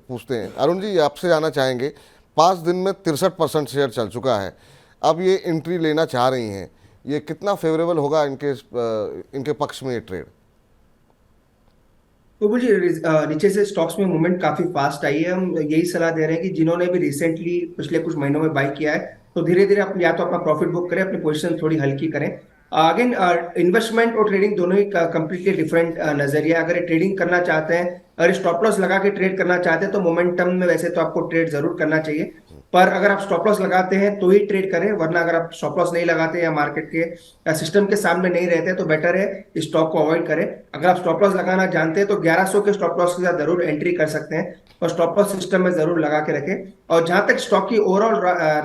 पूछते हैं। अरुण जी आपसे जानना चाहेंगे, 5 दिन में 63% शेयर चल चुका है, अब ये एंट्री लेना चाह रही हैं, ये कितना फेवरेबल होगा इनके पक्ष में ये ट्रेड? तो जी नीचे से स्टॉक्स में मूवमेंट काफी फास्ट आई है। हम यही सलाह दे रहे हैं कि जिन्होंने भी रिसेंटली पिछले कुछ महीनों में बाई किया है तो धीरे धीरे आप या तो अपना प्रॉफिट बुक करें, अपनी पोजीशन थोड़ी हल्की करें। अगेन इन्वेस्टमेंट और ट्रेडिंग दोनों ही कंप्लीटली डिफरेंट नजरिया। अगर ट्रेडिंग करना चाहते हैं, अगर स्टॉप लॉस लगा के ट्रेड करना चाहते हैं तो मोमेंटम में वैसे तो आपको ट्रेड जरूर करना चाहिए, पर अगर आप स्टॉप लॉस लगाते हैं तो ही ट्रेड करें, वरना अगर आप स्टॉप लॉस नहीं लगाते या मार्केट के या सिस्टम के सामने नहीं रहते तो बेटर है स्टॉक को अवॉइड करें। अगर आप स्टॉप लॉस लगाना जानते हैं तो 1100 के स्टॉप लॉस के साथ जरूर एंट्री कर सकते हैं और स्टॉप लॉस सिस्टम में जरूर लगा के रखें। और जहां तक स्टॉक की ओवरऑल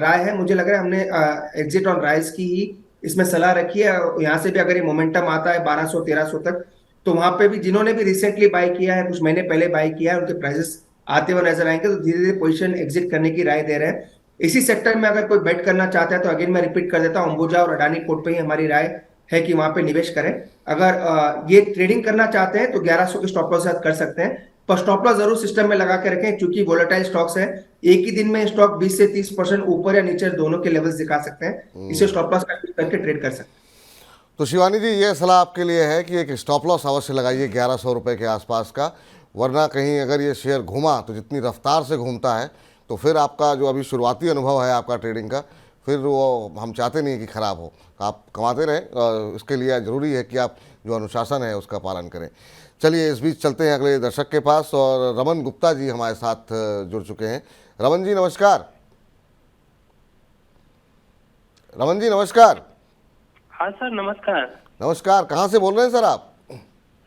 राय है, मुझे लग रहा है हमने एग्जिट ऑन राइज की ही इसमें सलाह रखी है। यहाँ से भी अगर ये मोमेंटम आता है 1200-1300 तक, तो वहां पे भी जिन्होंने भी रिसेंटली बाय किया है, कुछ महीने पहले बाय किया है, उनके प्राइसेस आते हुए नजर आएंगे, तो धीरे धीरे पोजीशन एग्जिट करने की राय दे रहे हैं। इसी सेक्टर में अगर कोई बेट करना चाहता है तो अगेन मैं रिपीट कर देता हूँ, अंबुजा और अडानी पोर्ट पे ही हमारी राय है कि वहां पे निवेश करें। अगर ये ट्रेडिंग करना चाहते हैं तो 1100 के स्टॉप लॉस कर सकते हैं, पर स्टॉप लॉस जरूर सिस्टम में लगा के रखें, क्योंकि वोलेटाइल स्टॉक्स है। एक ही दिन में स्टॉक 20 से 30% ऊपर या नीचे दोनों के लेवल्स दिखा सकते हैं, इसे स्टॉप लॉस करके ट्रेड कर सकते हैं। तो शिवानी जी, ये सलाह आपके लिए है कि एक स्टॉप लॉस अवश्य लगाइए 1100 रुपये के आसपास का, वरना कहीं अगर ये शेयर घूमा तो जितनी रफ्तार से घूमता है तो फिर आपका जो अभी शुरुआती अनुभव है आपका ट्रेडिंग का, फिर वो हम चाहते नहीं कि ख़राब हो। आप कमाते रहें, और इसके लिए ज़रूरी है कि आप जो अनुशासन है उसका पालन करें। चलिए इस बीच चलते हैं अगले दर्शक के पास, और रमन गुप्ता जी हमारे साथ जुड़ चुके हैं। रमन जी नमस्कार। रमन जी नमस्कार। हाँ सर नमस्कार। नमस्कार, कहाँ से बोल रहे हैं सर आप?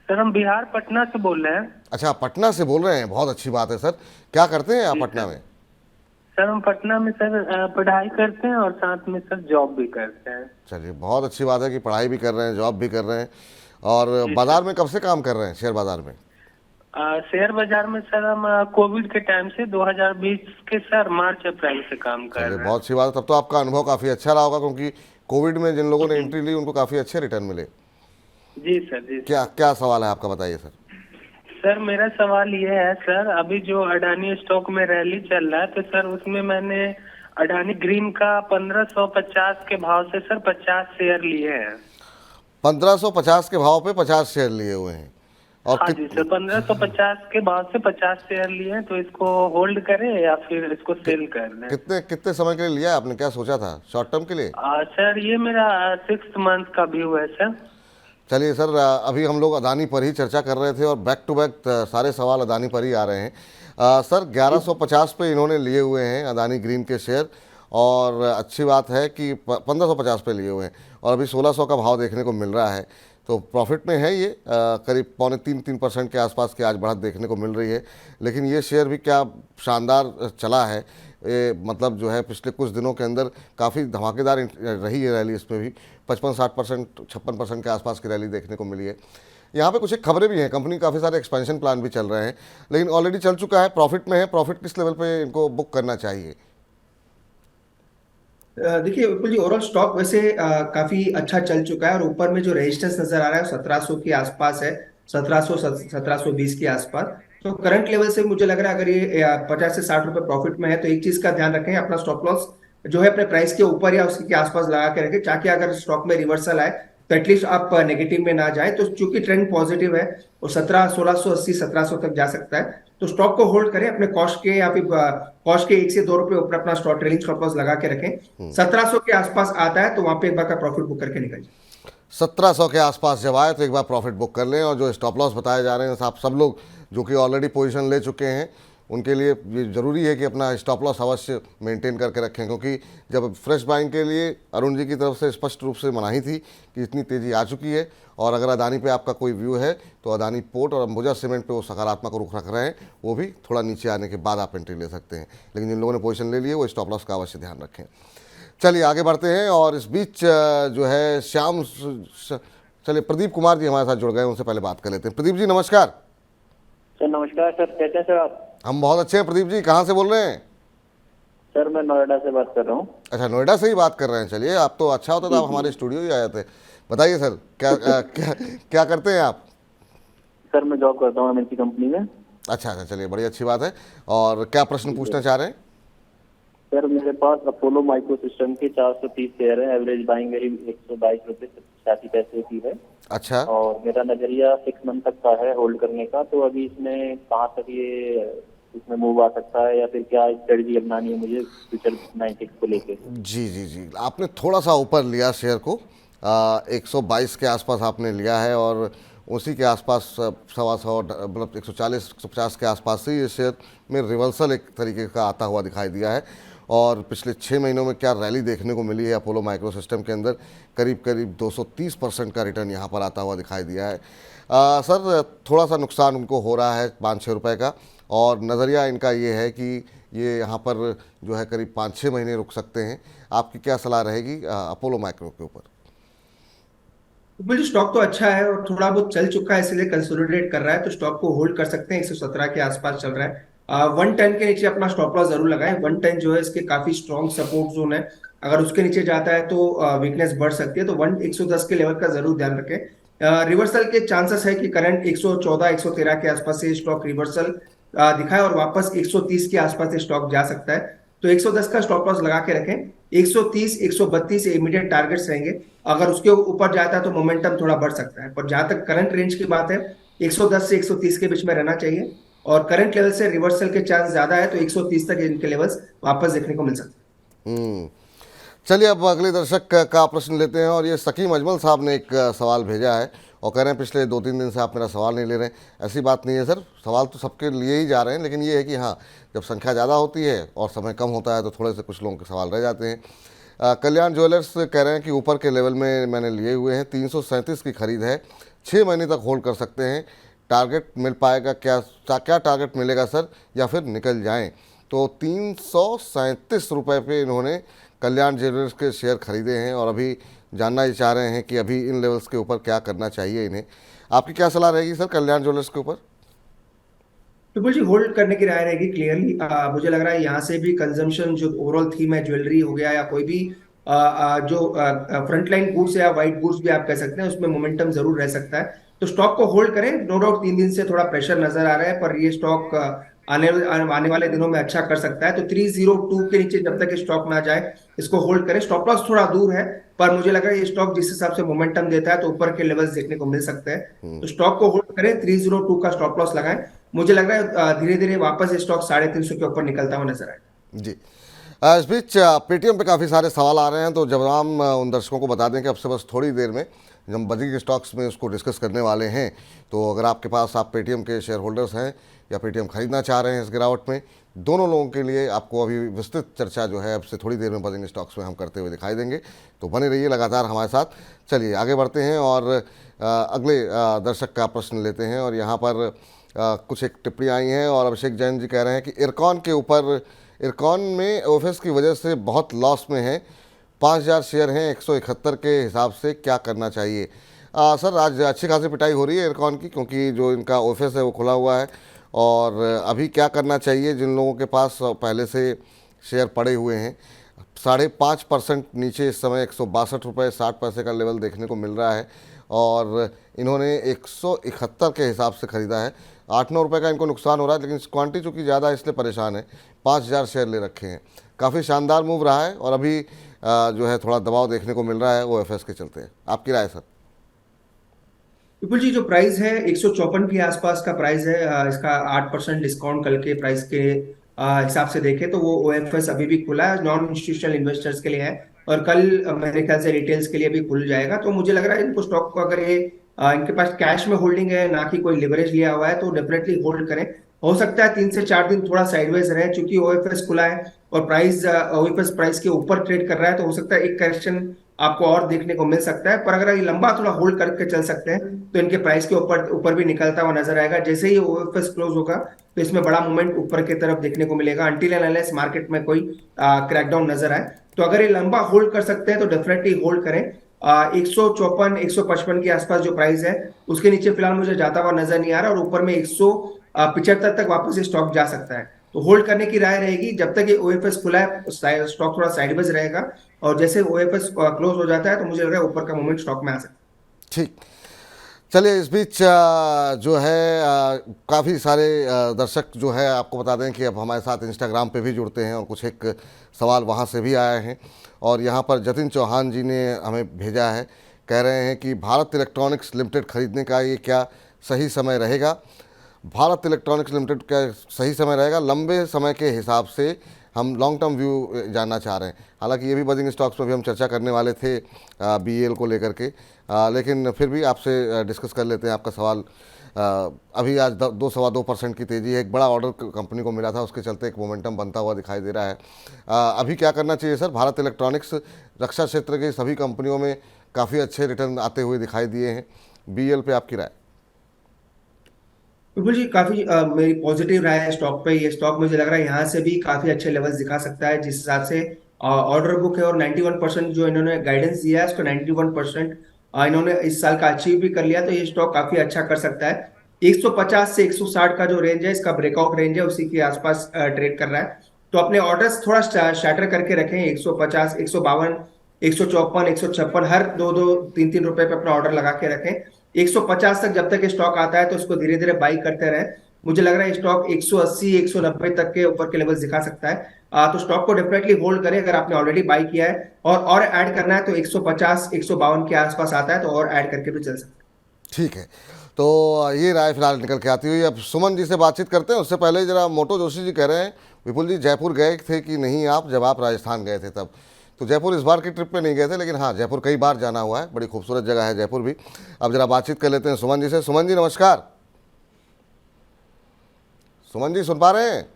सर हम बिहार पटना से बोल रहे हैं। अच्छा, पटना से बोल रहे हैं, बहुत अच्छी बात है सर। क्या करते हैं आप पटना में? सर हम पटना में सर पढ़ाई करते हैं और साथ में सर जॉब भी करते हैं। चलिए बहुत अच्छी बात है कि पढ़ाई भी कर रहे हैं, जॉब भी कर रहे हैं। और बाजार में कब से काम कर रहे हैं, शेयर बाजार में? शेयर बाजार में सर हम कोविड के टाइम से 2020 के सर मार्च अप्रैल से काम कर चलिए रहे हैं। बहुत अच्छी बात है, तब तो आपका अनुभव काफ़ी अच्छा रहा होगा, क्योंकि कोविड में जिन लोगों ने एंट्री ली उनको काफ़ी अच्छे रिटर्न मिले। जी सर जी। क्या क्या सवाल है आपका, बताइए सर। सर मेरा सवाल ये है सर, अभी जो अडानी स्टॉक में रैली चल रहा है तो सर उसमें मैंने अडानी ग्रीन का 1550 के भाव से सर 50 शेयर लिए हैं। 1550 के भाव पे 50 शेयर लिए हुए हैं, और हाँ जी सर 1550 के भाव से 50 शेयर लिए हैं, तो इसको होल्ड करें या फिर इसको सेल कर दें? कितने कितने समय के लिए लिया आपने, क्या सोचा था, शॉर्ट टर्म के लिए? सर ये मेरा 6 मंथ का व्यू है सर। चलिए सर, अभी हम लोग अदानी पर ही चर्चा कर रहे थे और बैक टू बैक सारे सवाल अदानी पर ही आ रहे हैं। सर 1150 पे इन्होंने लिए हुए हैं अदानी ग्रीन के शेयर, और अच्छी बात है कि 1550 पे लिए हुए हैं, और अभी 1600 का भाव देखने को मिल रहा है, तो प्रॉफिट में है ये। करीब 3.25% के आसपास की आज बढ़त देखने को मिल रही है। लेकिन ये शेयर भी क्या शानदार चला है, मतलब जो है पिछले कुछ दिनों के अंदर काफ़ी धमाकेदार रही है रैली। इसमें भी 55-60%, 56% के आसपास की रैली देखने को मिली है। यहाँ पे कुछ एक खबरें भी हैं, कंपनी काफ़ी सारे एक्सपेंशन प्लान भी चल रहे हैं, लेकिन ऑलरेडी चल चुका है, प्रॉफिट में है। प्रॉफिट किस लेवल पे इनको बुक करना चाहिए? देखिए विपुल जी, ओवरऑल स्टॉक वैसे काफी अच्छा चल चुका है, और ऊपर में जो रेजिस्टेंस नजर आ रहा है 1700 के आसपास है, 1720 के आसपास। तो करंट लेवल से मुझे लग रहा है अगर ये 50 से 60 रुपए प्रॉफिट में है, तो एक चीज का ध्यान रखें, अपना स्टॉप लॉस जो है अपने प्राइस के ऊपर या उसके आसपास लगा के रखें, ताकि अगर स्टॉक में रिवर्सल आए तो एटलीस्ट आप नेगेटिव में ना जाए। तो चूंकि ट्रेंड पॉजिटिव है और 1680 1700 तक जा सकता है, तो स्टॉक को होल्ड करें अपने कॉस्ट के, या फिर कॉस्ट के 1 से 2 रुपए ऊपर अपना स्टॉक ट्रेलिंग स्टॉप लॉस लगा के रखें। 1700 के आसपास आता है तो वहां पे एक बार का प्रॉफिट बुक करके निकल जाए। 1700 के आसपास जब आए तो एक बार प्रॉफिट बुक कर लें, और जो स्टॉप लॉस बताए जा रहे हैं आप सब लोग जो कि ऑलरेडी पोजीशन ले चुके हैं, उनके लिए ये ज़रूरी है कि अपना स्टॉप लॉस अवश्य मेंटेन करके रखें, क्योंकि जब फ्रेश बाइंग के लिए अरुण जी की तरफ से स्पष्ट रूप से मनाही थी कि इतनी तेज़ी आ चुकी है, और अगर अदानी पे आपका कोई व्यू है तो अदानी पोर्ट और अंबुजा सीमेंट पे वो सकारात्मक रुख रख रहे हैं, वो भी थोड़ा नीचे आने के बाद आप एंट्री ले सकते हैं। लेकिन जिन लोगों ने पोजीशन ले ली है वो स्टॉप लॉस का अवश्य ध्यान रखें। चलिए आगे बढ़ते हैं, और इस बीच जो है चलिए प्रदीप कुमार जी हमारे साथ जुड़ गए, उनसे पहले बात कर लेते हैं। प्रदीप जी नमस्कार। सर नमस्कार सर, कैसे हैं सर आप? हम बहुत अच्छे हैं प्रदीप जी, कहाँ से बोल रहे हैं? सर मैं नोएडा से बात कर रहा हूँ। अच्छा, नोएडा से ही बात कर रहे हैं। चलिए, आप तो अच्छा होता था आप हमारे स्टूडियो ही आए थे। बताइए सर, क्या क्या करते हैं आप? सर मैं जॉब करता हूँ एमएनसी कंपनी में। अच्छा अच्छा, चलिए बड़ी अच्छी बात है। और क्या प्रश्न पूछना चाह रहे हैं? सर मेरे पास अपोलो माइक्रो सिस्टम के 430 शेयर है, एवरेज बाइंग मेरी 122 रुपये 86 पैसे की है। अच्छा, और मेरा नजरिया 6 मंथ तक का है होल्ड करने का, तो अभी इसमें कहाँ तक ये इसमें मूव आ सकता है, या फिर क्या स्ट्रेटजी अपनानी है मुझे फ्यूचर 96 को लेके? जी जी जी, आपने थोड़ा सा ऊपर लिया शेयर को, 122 के आसपास आपने लिया है, और उसी के आसपास 125 मतलब 140 150 के आसपास से ये शेयर में रिवर्सल एक तरीके का आता हुआ दिखाई दिया है। और पिछले 6 महीनों में क्या रैली देखने को मिली है अपोलो माइक्रो सिस्टम के अंदर, करीब करीब 230% का रिटर्न यहाँ पर आता हुआ दिखाई दिया है। सर थोड़ा सा नुकसान उनको हो रहा है 5-6 रुपये का, और नज़रिया इनका ये है कि ये यहाँ पर जो है करीब 5-6 महीने रुक सकते हैं। आपकी क्या सलाह रहेगी अपोलो माइक्रो के ऊपर? बिल्कुल, स्टॉक तो अच्छा है और थोड़ा बहुत चल चुका है, इसलिए कंसोलिडेट कर रहा है, तो स्टॉक को होल्ड कर सकते हैं। 117 के आसपास चल रहा है, 110 के नीचे अपना स्टॉप लॉस जरूर लगाएं। 110 जो है इसके काफी स्ट्रॉन्ग सपोर्ट जोन है, अगर उसके नीचे जाता है तो वीकनेस बढ़ सकती है, तो 110 के लेवल का जरूर ध्यान रखें। रिवर्सल के चांसेस है कि करंट 114 113 के आसपास से स्टॉक रिवर्सल दिखाए और वापस 130 के आसपास से स्टॉक जा सकता है, तो 110 का स्टॉप लॉस लगा के रखें। 130 132 इमीडिएट टारगेट्स रहेंगे, अगर उसके ऊपर जाता है तो मोमेंटम थोड़ा बढ़ सकता है, पर जहां तक करंट रेंज की बात है 110 से 130 के बीच में रहना चाहिए, और करंट लेवल से रिवर्सल के चांस ज्यादा है तो 130 तक इनके लेवल्स वापस देखने को मिल सकते हैं। चलिए अब अगले दर्शक का प्रश्न लेते हैं, और ये सकीम अजमल साहब ने एक सवाल भेजा है और कह रहे हैं पिछले 2-3 दिन से आप मेरा सवाल नहीं ले रहे हैं। ऐसी बात नहीं है सर, सवाल तो सबके लिए ही जा रहे हैं, लेकिन ये है कि हाँ, जब संख्या ज़्यादा होती है और समय कम होता है तो थोड़े से कुछ लोगों के सवाल रह जाते हैं। कल्याण ज्वेलर्स कह रहे हैं कि ऊपर के लेवल में मैंने लिए हुए हैं, 337 की खरीद है, 6 महीने तक होल्ड कर सकते हैं, टारगेट मिल पाएगा क्या? क्या टारगेट मिलेगा सर, या फिर निकल जाएं? तो 337 रुपये पे इन्होंने कल्याण ज्वेलर्स के शेयर खरीदे हैं और अभी जानना ही चाह रहे हैं कि अभी इन लेवल्स के ऊपर क्या करना चाहिए इन्हें। आपकी क्या सलाह रहेगी सर कल्याण ज्वेलर्स के ऊपर? बिल्कुल जी, होल्ड करने की राय रहेगी क्लियरली। मुझे लग रहा है यहाँ से भी कंजम्पशन जो ओवरऑल थीम है, ज्वेलरी हो गया या कोई भी जो फ्रंटलाइन गुड्स या वाइट गुड्स भी आप कह सकते हैं, उसमें मोमेंटम जरूर रह सकता है, तो स्टॉक को होल्ड करें। नो डाउट 3 दिन से थोड़ा प्रेशर नजर आ रहा है, पर ये स्टॉक आने वाले दिनों में अच्छा कर सकता है, तो 302 के नीचे जब तक स्टॉक ना जाए इसको होल्ड करें। स्टॉप लॉस थोड़ा दूर है, पर मुझे लग रहा है ये स्टॉक जिस हिसाब से मोमेंटम देता है तो ऊपर के लेवल्स देखने को मिल सकते हैं, तो स्टॉक को होल्ड करें, 302 का स्टॉप लॉस लगाएं। मुझे लग रहा है धीरे धीरे वापस स्टॉक 350 के ऊपर निकलता हुआ नजर आए जी। इस बीच पेटीएम पे काफ़ी सारे सवाल आ रहे हैं, तो जब हम उन दर्शकों को बता दें कि अब से बस थोड़ी देर में हम बजिंग स्टॉक्स में उसको डिस्कस करने वाले हैं, तो अगर आपके पास आप पेटीएम के शेयर होल्डर्स हैं या पेटीएम खरीदना चाह रहे हैं इस गिरावट में, दोनों लोगों के लिए आपको अभी विस्तृत चर्चा जो है अब से थोड़ी देर में बजिंग स्टॉक्स में हम करते हुए दिखाई देंगे, तो बने रहिए लगातार हमारे साथ। चलिए आगे बढ़ते हैं और अगले दर्शक का प्रश्न लेते हैं, और यहाँ पर कुछ एक टिप्पणी आई हैं और अभिषेक जैन जी कह रहे हैं कि इरकॉन के ऊपर, इरकॉन में ओफेस की वजह से बहुत लॉस में है, 5000 शेयर हैं 171 के हिसाब से, क्या करना चाहिए? सर आज अच्छी खासी पिटाई हो रही है इरकॉन की, क्योंकि जो इनका ऑफिस है वो खुला हुआ है, और अभी क्या करना चाहिए जिन लोगों के पास पहले से शेयर पड़े हुए हैं? 5.5% नीचे इस समय 162 रुपये 60 पैसे का लेवल देखने को मिल रहा है, और इन्होंने 171 के हिसाब से ख़रीदा है। 8-9 रुपये का इनको नुकसान हो रहा है, लेकिन क्वांटिटी चूँकि ज़्यादा है इसलिए परेशान है। 5000 शेयर ले रखे हैं, काफ़ी शानदार मूव रहा है, और अभी जो है थोड़ा दबाव देखने को मिल रहा है वो एफएस के चलते हैं। आपकी राय सर? विपुल जी, जो प्राइस है 154 के आसपास का प्राइस है, इसका 8% डिस्काउंट कल के प्राइस के हिसाब से देखें तो वो ओएफएस अभी भी खुला है, नॉन इंस्टीट्यूशनल इन्वेस्टर्स के लिए है, और कल मेरे ख्याल से रिटेल्स के लिए भी खुल जाएगा। तो मुझे लग रहा है इनको स्टॉक को अगर ये इनके पास कैश में होल्डिंग है, ना कि कोई लिवरेज लिया हुआ है, तो डेफिनेटली होल्ड करें। हो सकता है 3 से 4 दिन थोड़ा साइडवेज रहे, चूंकि ओएफएस खुला है और प्राइस ओएफएस प्राइस के ऊपर ट्रेड कर रहा है, तो हो सकता है एक करेक्शन आपको और देखने को मिल सकता है, पर अगर ये लंबा थोड़ा होल्ड करके चल सकते हैं तो इनके प्राइस के ऊपर भी निकलता हुआ नजर आएगा। जैसे ही ओएफएस क्लोज होगा तो इसमें बड़ा मूवमेंट ऊपर की तरफ देखने को मिलेगा, अंटिल एंड अनलेस मार्केट में कोई क्रैकडाउन नजर आए। तो अगर ये लंबा होल्ड कर सकते हैं तो डेफिनेटली होल्ड करें। 154 155 के आसपास जो प्राइस है उसके नीचे फिलहाल मुझे जाता हुआ नजर नहीं आ रहा, और ऊपर में 175 तक वापस स्टॉक जा सकता है, तो होल्ड करने की राय रहेगी। जब तक ये ओएफएस खुला है स्टॉक थोड़ा साइडवेज रहेगा, और जैसे ओएफएस क्लोज हो जाता है तो मुझे लग रहा है ऊपर का मूवमेंट स्टॉक में आ सकता है। ठीक, चलिए इस बीच जो है काफ़ी सारे दर्शक जो है आपको बता दें कि अब हमारे साथ इंस्टाग्राम पे भी जुड़ते हैं, और कुछ एक सवाल वहाँ से भी आए हैं, और यहाँ पर जतिन चौहान जी ने हमें भेजा है, कह रहे हैं कि भारत इलेक्ट्रॉनिक्स लिमिटेड खरीदने का ये क्या सही समय रहेगा? भारत इलेक्ट्रॉनिक्स लिमिटेड का सही समय रहेगा? लंबे समय के हिसाब से हम लॉन्ग टर्म व्यू जानना चाह रहे हैं। हालांकि ये भी बजिंग स्टॉक्स पर भी हम चर्चा करने वाले थे बीएल को लेकर के, लेकिन फिर भी आपसे डिस्कस कर लेते हैं आपका सवाल। अभी आज 2-2.25% की तेज़ी है, एक बड़ा ऑर्डर कंपनी को मिला था, उसके चलते एक मोमेंटम बनता हुआ दिखाई दे रहा है। अभी क्या करना चाहिए सर? भारत इलेक्ट्रॉनिक्स रक्षा क्षेत्र की सभी कंपनियों में काफ़ी अच्छे रिटर्न आते हुए दिखाई दिए हैं, बीएल पे आपकी राय? बिल्कुल जी, काफी मेरी पॉजिटिव राय है स्टॉक पे। ये स्टॉक मुझे लग रहा है यहाँ से भी काफी अच्छे लेवल्स दिखा सकता है, जिस हिसाब से ऑर्डर बुक है, और 91% जो इन्होंने गाइडेंस दिया है उसको 91% इन्होंने इस साल का अचीव भी कर लिया, तो ये स्टॉक काफी अच्छा कर सकता है। 150 से 160 का जो रेंज है, इसका ब्रेकआउट रेंज है, उसी के आसपास ट्रेड कर रहा है। तो अपने ऑर्डर्स थोड़ा शैटर करके रखें। 150, 152, 154, 156, हर 2-2, 3-3 रुपए पे अपना ऑर्डर लगा के रखें। 150 तक जब तक स्टॉक आता है तो उसको धीरे धीरे बाई करते रहें। मुझे लग रहा है स्टॉक 180, 190 तक के ऊपर के लेवल्स दिखा सकता है। तो स्टॉक को डेफिनेटली होल्ड करें अगर आपने ऑलरेडी बाई किया है, और ऐड करना है तो 150, 152 के आसपास आता है तो और ऐड करके भी चल सकता है। ठीक है, तो ये राय फिलहाल निकल के आती हुई। अब सुमन जी से बातचीत करते हैं। उससे पहले जरा मोटो जोशी जी कह रहे हैं, विपुल जी जयपुर गए थे कि नहीं आप, जब आप राजस्थान गए थे तब? तो जयपुर इस बार की ट्रिप पे नहीं गए थे, लेकिन हाँ जयपुर कई बार जाना हुआ है, बड़ी खूबसूरत जगह है जयपुर भी। अब जरा बातचीत कर लेते हैं सुमन जी से। सुमन जी नमस्कार। सुमन जी सुन पा रहे हैं?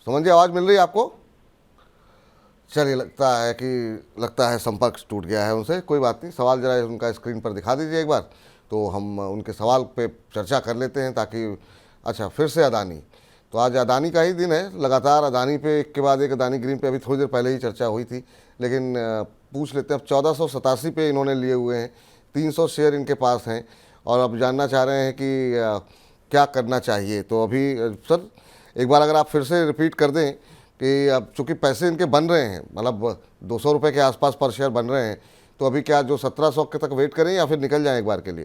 सुमन जी आवाज़ मिल रही है आपको? चलिए, लगता है संपर्क टूट गया है उनसे। कोई बात नहीं, सवाल जरा उनका स्क्रीन पर दिखा दीजिए एक बार, तो हम उनके सवाल पे चर्चा कर लेते हैं ताकि। अच्छा, फिर से अदानी, तो आज अदानी का ही दिन है। लगातार अदानी पे एक के बाद एक, अदानी ग्रीन पे अभी थोड़ी देर पहले ही चर्चा हुई थी, लेकिन पूछ लेते हैं। अब 1487 पे इन्होंने लिए हुए हैं, 300 शेयर इनके पास हैं, और अब जानना चाह रहे हैं कि क्या करना चाहिए। तो अभी सर एक बार अगर आप फिर से रिपीट कर दें कि अब चूँकि पैसे इनके बन रहे हैं, मतलब 200 रुपये के आसपास पर शेयर बन रहे हैं, तो अभी क्या जो 1700 के तक वेट करें या फिर निकल जाएं एक बार के लिए?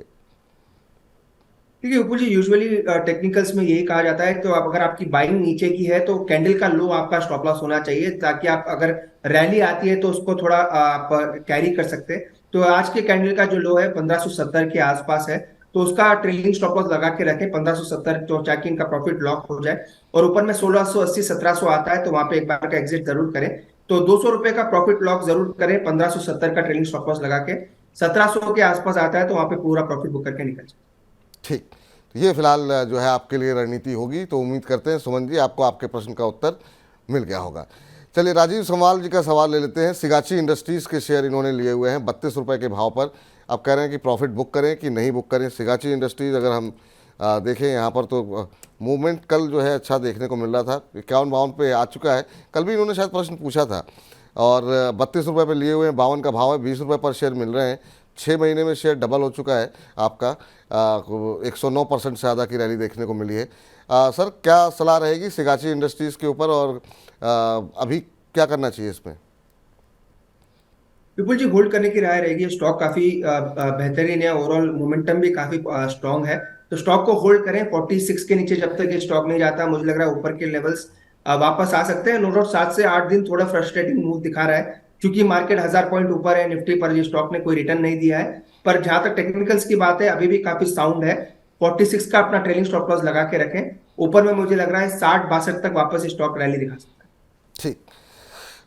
देखिए विपुल जी, यूजुअली टेक्निकल्स में यही कहा जाता है, तो आप अगर आपकी बाइंग नीचे की है तो कैंडल का लो आपका स्टॉप लॉस होना चाहिए, ताकि आप अगर रैली आती है तो उसको थोड़ा आप कैरी कर सकते हैं। तो आज के कैंडल का जो लो है 1570 के आसपास है, तो उसका ट्रेलिंग स्टॉप लॉस लगा के रखें 1570, तो ताकि इनका प्रॉफिट लॉक हो जाए। और ऊपर में 1680, 1700 आता है तो वहां पे एक बार का एग्जिट जरूर करें। तो 200 रुपए का प्रॉफिट लॉक जरूर करें, 1570 का ट्रेलिंग स्टॉप लॉस लगा के। 1700 के आसपास आता है तो वहां पे पूरा प्रॉफिट बुक करके निकल जाए। ठीक, तो ये फिलहाल जो है आपके लिए रणनीति होगी। तो उम्मीद करते हैं सुमन जी आपको आपके प्रश्न का उत्तर मिल गया होगा। चलिए राजीव समवाल जी का सवाल ले लेते हैं। सिगाची इंडस्ट्रीज़ के शेयर इन्होंने लिए हुए हैं 32 रुपये के भाव पर। अब कह रहे हैं कि प्रॉफिट बुक करें कि नहीं बुक करें। सिगाची इंडस्ट्रीज़ अगर हम देखें यहाँ पर तो मूवमेंट कल जो है अच्छा देखने को मिल रहा था, 51-52 पे आ चुका है। कल भी इन्होंने शायद प्रश्न पूछा था, और 32 रुपये पर लिए हुए हैं, 52 का भाव है, 20 रुपये पर शेयर मिल रहे हैं। 6 महीने में शेयर डबल हो चुका है आपका, 109% से ज़्यादा की रैली देखने को मिली है। सर क्या सलाह रहेगी सिगाची इंडस्ट्रीज़ के ऊपर, और अभी क्या करना चाहिए इसमें? विपुल जी, होल्ड करने की राय रहेगी। स्टॉक काफी बेहतरीन है, ओवरऑल मोमेंटम भी काफी स्ट्रांग है, तो स्टॉक को होल्ड करें। 46 के नीचे जब तक ये स्टॉक नहीं जाता, मुझे लग रहा है ऊपर के लेवल्स वापस आ सकते हैं। नो डाउट 7 से 8 दिन थोड़ा फ्रस्ट्रेटिंग मूव दिखा रहा है, क्योंकि मार्केट 1000 पॉइंट ऊपर है निफ्टी पर, ये स्टॉक ने कोई रिटर्न नहीं दिया है। पर जहां तक टेक्निकल्स की बात है, अभी भी काफी साउंड है। 46 का अपना ट्रेलिंग स्टॉप लॉस लगा के रखें। ऊपर में मुझे लग रहा है 60-62 तक वापस स्टॉक रैली दिखा सकता है। ठीक,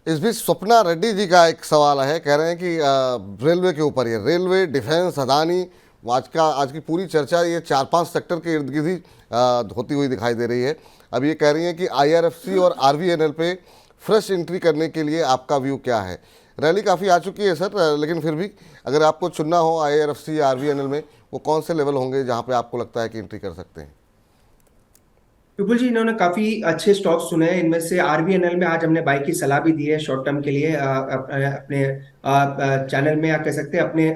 इस बीच स्वप्ना रेड्डी जी का एक सवाल है। कह रहे हैं कि रेलवे के ऊपर, ये रेलवे, डिफेंस, अदानी, आज की पूरी चर्चा ये 4-5 सेक्टर के इर्द गिर्द ही होती हुई दिखाई दे रही है। अब ये कह रही हैं कि IRFC और RVNL पे फ्रेश एंट्री करने के लिए आपका व्यू क्या है? रैली काफ़ी आ चुकी है सर, लेकिन फिर भी अगर आपको चुनना हो IRFC या RVNL में, वो कौन से लेवल होंगे जहाँ पे आपको लगता है कि एंट्री कर सकते हैं? विपुल जी, इन्होंने काफी अच्छे स्टॉक्स चुने हैं। इनमें से RVNL में आज हमने बाई की सलाह भी दी है शॉर्ट टर्म के लिए, अपने चैनल में, या कह सकते हैं अपने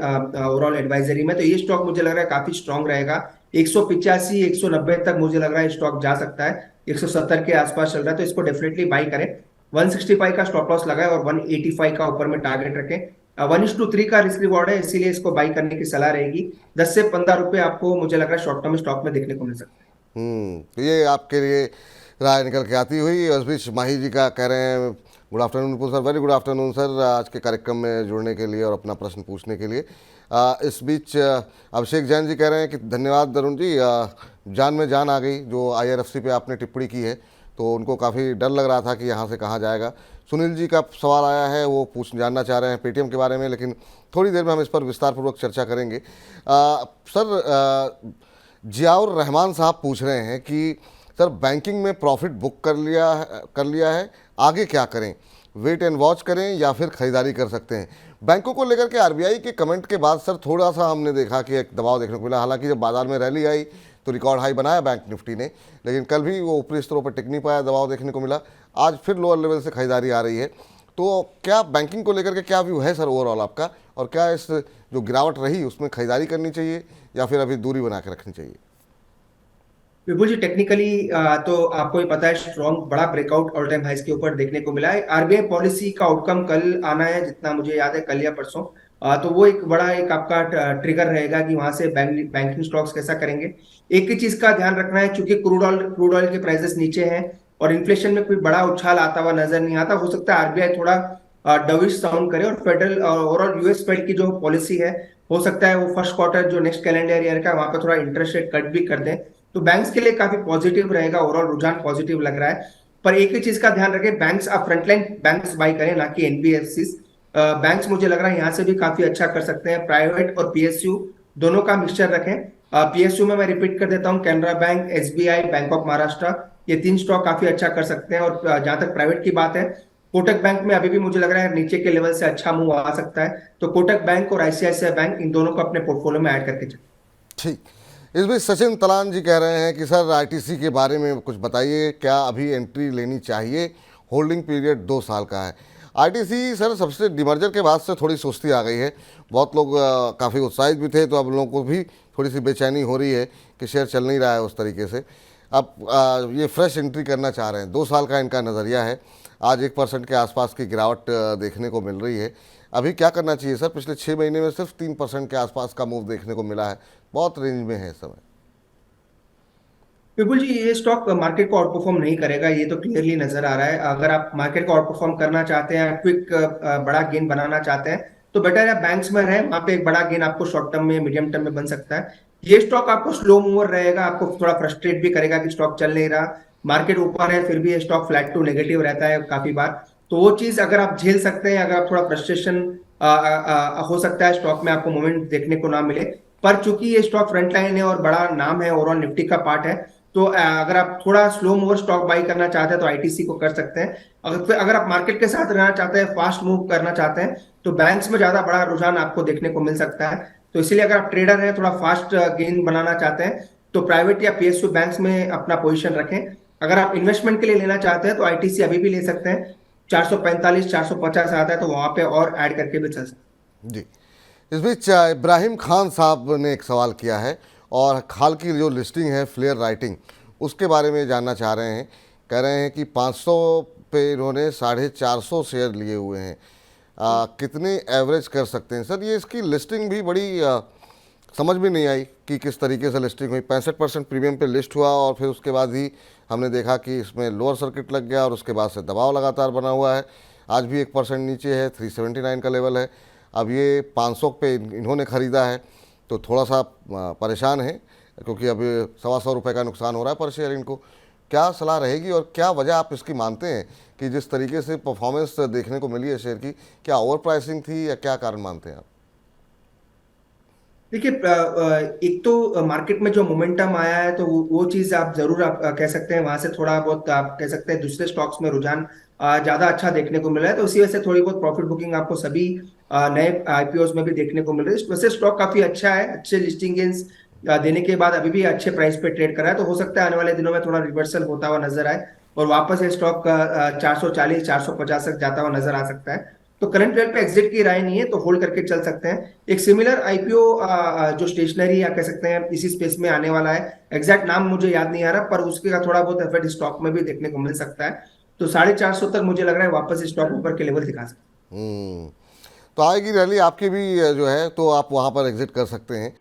ओवरऑल एडवाइजरी में। तो ये स्टॉक मुझे लग रहा है काफी स्ट्रांग रहेगा। 185, 190 तक मुझे लग रहा है स्टॉक जा सकता है। 170 के आसपास चल रहा है, तो इसको डेफिनेटली बाई करें। 165 का स्टॉप लॉस लगाए और 185 का ऊपर में टारगेट रखें। 1:3 का रिस्क रिवॉर्ड है, इसीलिए इसको बाई करने की सलाह रहेगी। 10 से 15 रुपए आपको मुझे लग रहा है शॉर्ट टर्म स्टॉक में देखने को मिल सकता है। तो ये आपके लिए राय निकल के आती हुई। उस बीच माही जी का कह रहे हैं, good afternoon Vipul sir. Very good afternoon sir, आज के कार्यक्रम में जुड़ने के लिए और अपना प्रश्न पूछने के लिए। इस बीच अभिषेक जैन जी कह रहे हैं कि धन्यवाद अरुण जी, जान में जान आ गई। जो IRFC पे आपने टिप्पणी की है तो उनको काफ़ी डर लग रहा था कि यहाँ से कहाँ जाएगा। सुनील जी का सवाल आया है, वो जानना चाह रहे हैं पेटीएम के बारे में, लेकिन थोड़ी देर में हम इस पर विस्तारपूर्वक चर्चा करेंगे। सर जियाउर रहमान साहब पूछ रहे हैं कि सर बैंकिंग में प्रॉफिट बुक कर लिया है, आगे क्या करें? वेट एंड वॉच करें या फिर ख़रीदारी कर सकते हैं? बैंकों को लेकर के RBI के कमेंट के बाद सर थोड़ा सा हमने देखा कि एक दबाव देखने को मिला। हालांकि जब बाजार में रैली आई तो रिकॉर्ड हाई बनाया बैंक निफ्टी ने, लेकिन कल भी वो ऊपरी स्तरों पर टिक नहीं पाया, दबाव देखने को मिला। आज फिर लोअर लेवल से खरीदारी आ रही है, तो क्या बैंकिंग को लेकर के क्या व्यू है सर ओवरऑल आपका, और क्या इस जो गिरावट रही उसमें खरीदारी करनी चाहिए या फिर अभी दूरी बना के रखनी चाहिए? विपुल जी, टेक्निकली तो आपको ही पता है स्ट्रॉन्ग बड़ा ब्रेकआउट ऑल टाइम हाइस के ऊपर देखने को मिला है। आरबीआई पॉलिसी का आउटकम कल आना है, जितना मुझे याद है कल या परसों। तो वो एक बड़ा एक आपका ट्रिगर रहेगा कि वहां से बैंकिंग स्टॉक्स कैसा करेंगे। एक ही चीज का ध्यान रखना है, क्योंकि क्रूड ऑयल के प्राइसेस नीचे हैं और इन्फ्लेशन में कोई बड़ा उछाल आता हुआ नजर नहीं आता। हो सकता है आरबीआई थोड़ा डविश साउंड करे और फेडरल ओवरऑल यूएस फेड की जो पॉलिसी है, हो सकता है वो फर्स्ट क्वार्टर जो नेक्स्ट कैलेंडर ईयर का वहां पे थोड़ा इंटरेस्ट रेट कट भी कर दें। तो बैंक्स के लिए काफी पॉजिटिव रहेगा, ओवरऑल रुझान पॉजिटिव लग रहा है। पर एक ही चीज का ध्यान रखें, बैंक्स आप फ्रंटलाइन बैंक्स बाई करें, ना कि एनबीएफसीज। बैंक्स मुझे लग रहा है यहाँ से भी काफी अच्छा कर सकते हैं। प्राइवेट और पीएसयू दोनों का मिक्सचर रखें। पीएसयू में मैं रिपीट कर देता हूँ, Canara bank, SBI, bank of Maharashtra, ये 3 स्टॉक काफी अच्छा कर सकते हैं। और जहां तक प्राइवेट की बात है, कोटक बैंक में अभी भी मुझे लग रहा है नीचे के लेवल से अच्छा मूव आ सकता है। तो कोटक बैंक और आईसीआईसीआई बैंक, इन दोनों को अपने पोर्टफोलियो में ऐड करके चलें। ठीक। इस बीच सचिन तलान जी कह रहे हैं कि सर आईटीसी के बारे में कुछ बताइए, क्या अभी एंट्री लेनी चाहिए? होल्डिंग पीरियड 2 साल का है। आईटीसी सर सबसे डिमर्जर के बाद से थोड़ी सुस्ती आ गई है, बहुत लोग काफ़ी उत्साहित भी थे, तो अब लोगों को भी थोड़ी सी बेचैनी हो रही है कि शेयर चल नहीं रहा है उस तरीके से। अब ये फ्रेश एंट्री करना चाह रहे हैं, 2 साल का इनका नज़रिया है। आज 1% के आसपास की गिरावट देखने को मिल रही है। अभी क्या करना चाहिए सर? पिछले 6 महीने में सिर्फ 3% के आसपास का मूव देखने को मिला है, बहुत रेंज में है इस समय। विपुल जी, ये स्टॉक मार्केट को आउट परफॉर्म नहीं करेगा, ये तो क्लियरली नजर आ रहा है। अगर आप मार्केट को आउट परफॉर्म करना चाहते हैं, क्विक बड़ा गेन बनाना चाहते हैं, तो बेटर है बैंक्स में रहें। वहां पे एक बड़ा गेन आपको शॉर्ट टर्म में, मीडियम टर्म में बन सकता है। ये स्टॉक आपको स्लो मूवर रहेगा, आपको थोड़ा फ्रस्ट्रेट भी करेगा कि स्टॉक चल नहीं रहा, मार्केट ऊपर है फिर भी ये स्टॉक फ्लैट टू नेगेटिव रहता है काफी बार। तो वो चीज अगर आप झेल सकते हैं, अगर आप थोड़ा फ्रस्ट्रेशन हो सकता है स्टॉक में आपको मोमेंट देखने को ना मिले, पर चूंकि ये स्टॉक फ्रंट लाइन है और बड़ा नाम है, ओवरऑल निफ्टी का पार्ट है, तो अगर आप थोड़ा स्लो मूवर स्टॉक बाई करना चाहते हैं तो आईटीसी को कर सकते हैं। अगर आप मार्केट के साथ रहना चाहते हैं, फास्ट मूव करना चाहते हैं, तो बैंक्स में ज्यादा बड़ा रुझान आपको देखने को मिल सकता है। तो इसीलिए अगर आप ट्रेडर हैं, थोड़ा फास्ट गेन बनाना चाहते हैं, तो प्राइवेट या पीएसयू बैंक्स में अपना पोजीशन रखें। अगर आप इन्वेस्टमेंट के लिए लेना चाहते हैं तो आईटीसी अभी भी ले सकते हैं, 445 450 आता है तो वहां पे और ऐड करके भी चल सकते हैं। जी, इस बीच इब्राहिम खान साहब ने एक सवाल किया है और हाल की जो लिस्टिंग है फ्लेयर राइटिंग, उसके बारे में जानना चाह रहे हैं। कह रहे हैं कि 500 पे इन्होंने 450 शेयर लिए हुए हैं, कितने एवरेज कर सकते हैं सर? ये इसकी लिस्टिंग भी बड़ी समझ में नहीं आई कि किस तरीके से लिस्टिंग हुई। 65% प्रीमियम पे लिस्ट हुआ और फिर उसके बाद ही हमने देखा कि इसमें लोअर सर्किट लग गया और उसके बाद से दबाव लगातार बना हुआ है। आज भी 1% नीचे है, 379 का लेवल है। अब ये 500 पे इन्होंने ख़रीदा है तो थोड़ा सा परेशान है, क्योंकि अब 125 रुपये का नुकसान हो रहा है पर शेयर इनको। क्या सलाह रहेगी और क्या वजह आप इसकी मानते हैं कि जिस तरीके से परफॉर्मेंस देखने को मिली है शेयर की, क्या ओवर प्राइसिंग थी या क्या कारण मानते हैं आप? देखिए, एक तो मार्केट में जो मोमेंटम आया है तो वो चीज आप जरूर आप कह सकते हैं, वहां से थोड़ा बहुत आप कह सकते हैं दूसरे स्टॉक्स में रुझान ज्यादा अच्छा देखने को मिला है, तो उसी वजह से थोड़ी बहुत प्रॉफिट बुकिंग आपको सभी नए आईपीओ में भी देखने को मिल रही है। वैसे स्टॉक काफी अच्छा है, अच्छे लिस्टिंग गेन्स देने के बाद अभी भी अच्छे प्राइस पे ट्रेड कर रहा है, तो हो सकता है आने वाले दिनों में थोड़ा रिवर्सल होता हुआ नजर आए और वापस ये स्टॉक 440 450 तक जाता हुआ नजर आ सकता है। तो करंट लेवल पे एग्जिट की राय नहीं है, तो होल्ड करके चल सकते हैं। एक सिमिलर आईपीओ जो स्टेशनरी या कह सकते हैं इसी स्पेस में आने वाला है, एग्जैक्ट नाम मुझे याद नहीं आ रहा, पर उसके का थोड़ा बहुत इफेक्ट स्टॉक में भी देखने को मिल सकता है। तो 450 तक मुझे लग रहा है वापस स्टॉक ऊपर के लेवल दिखा सकते हैं। तो आएगी रैली आपकी भी जो है, तो आप वहां पर एग्जिट कर सकते हैं।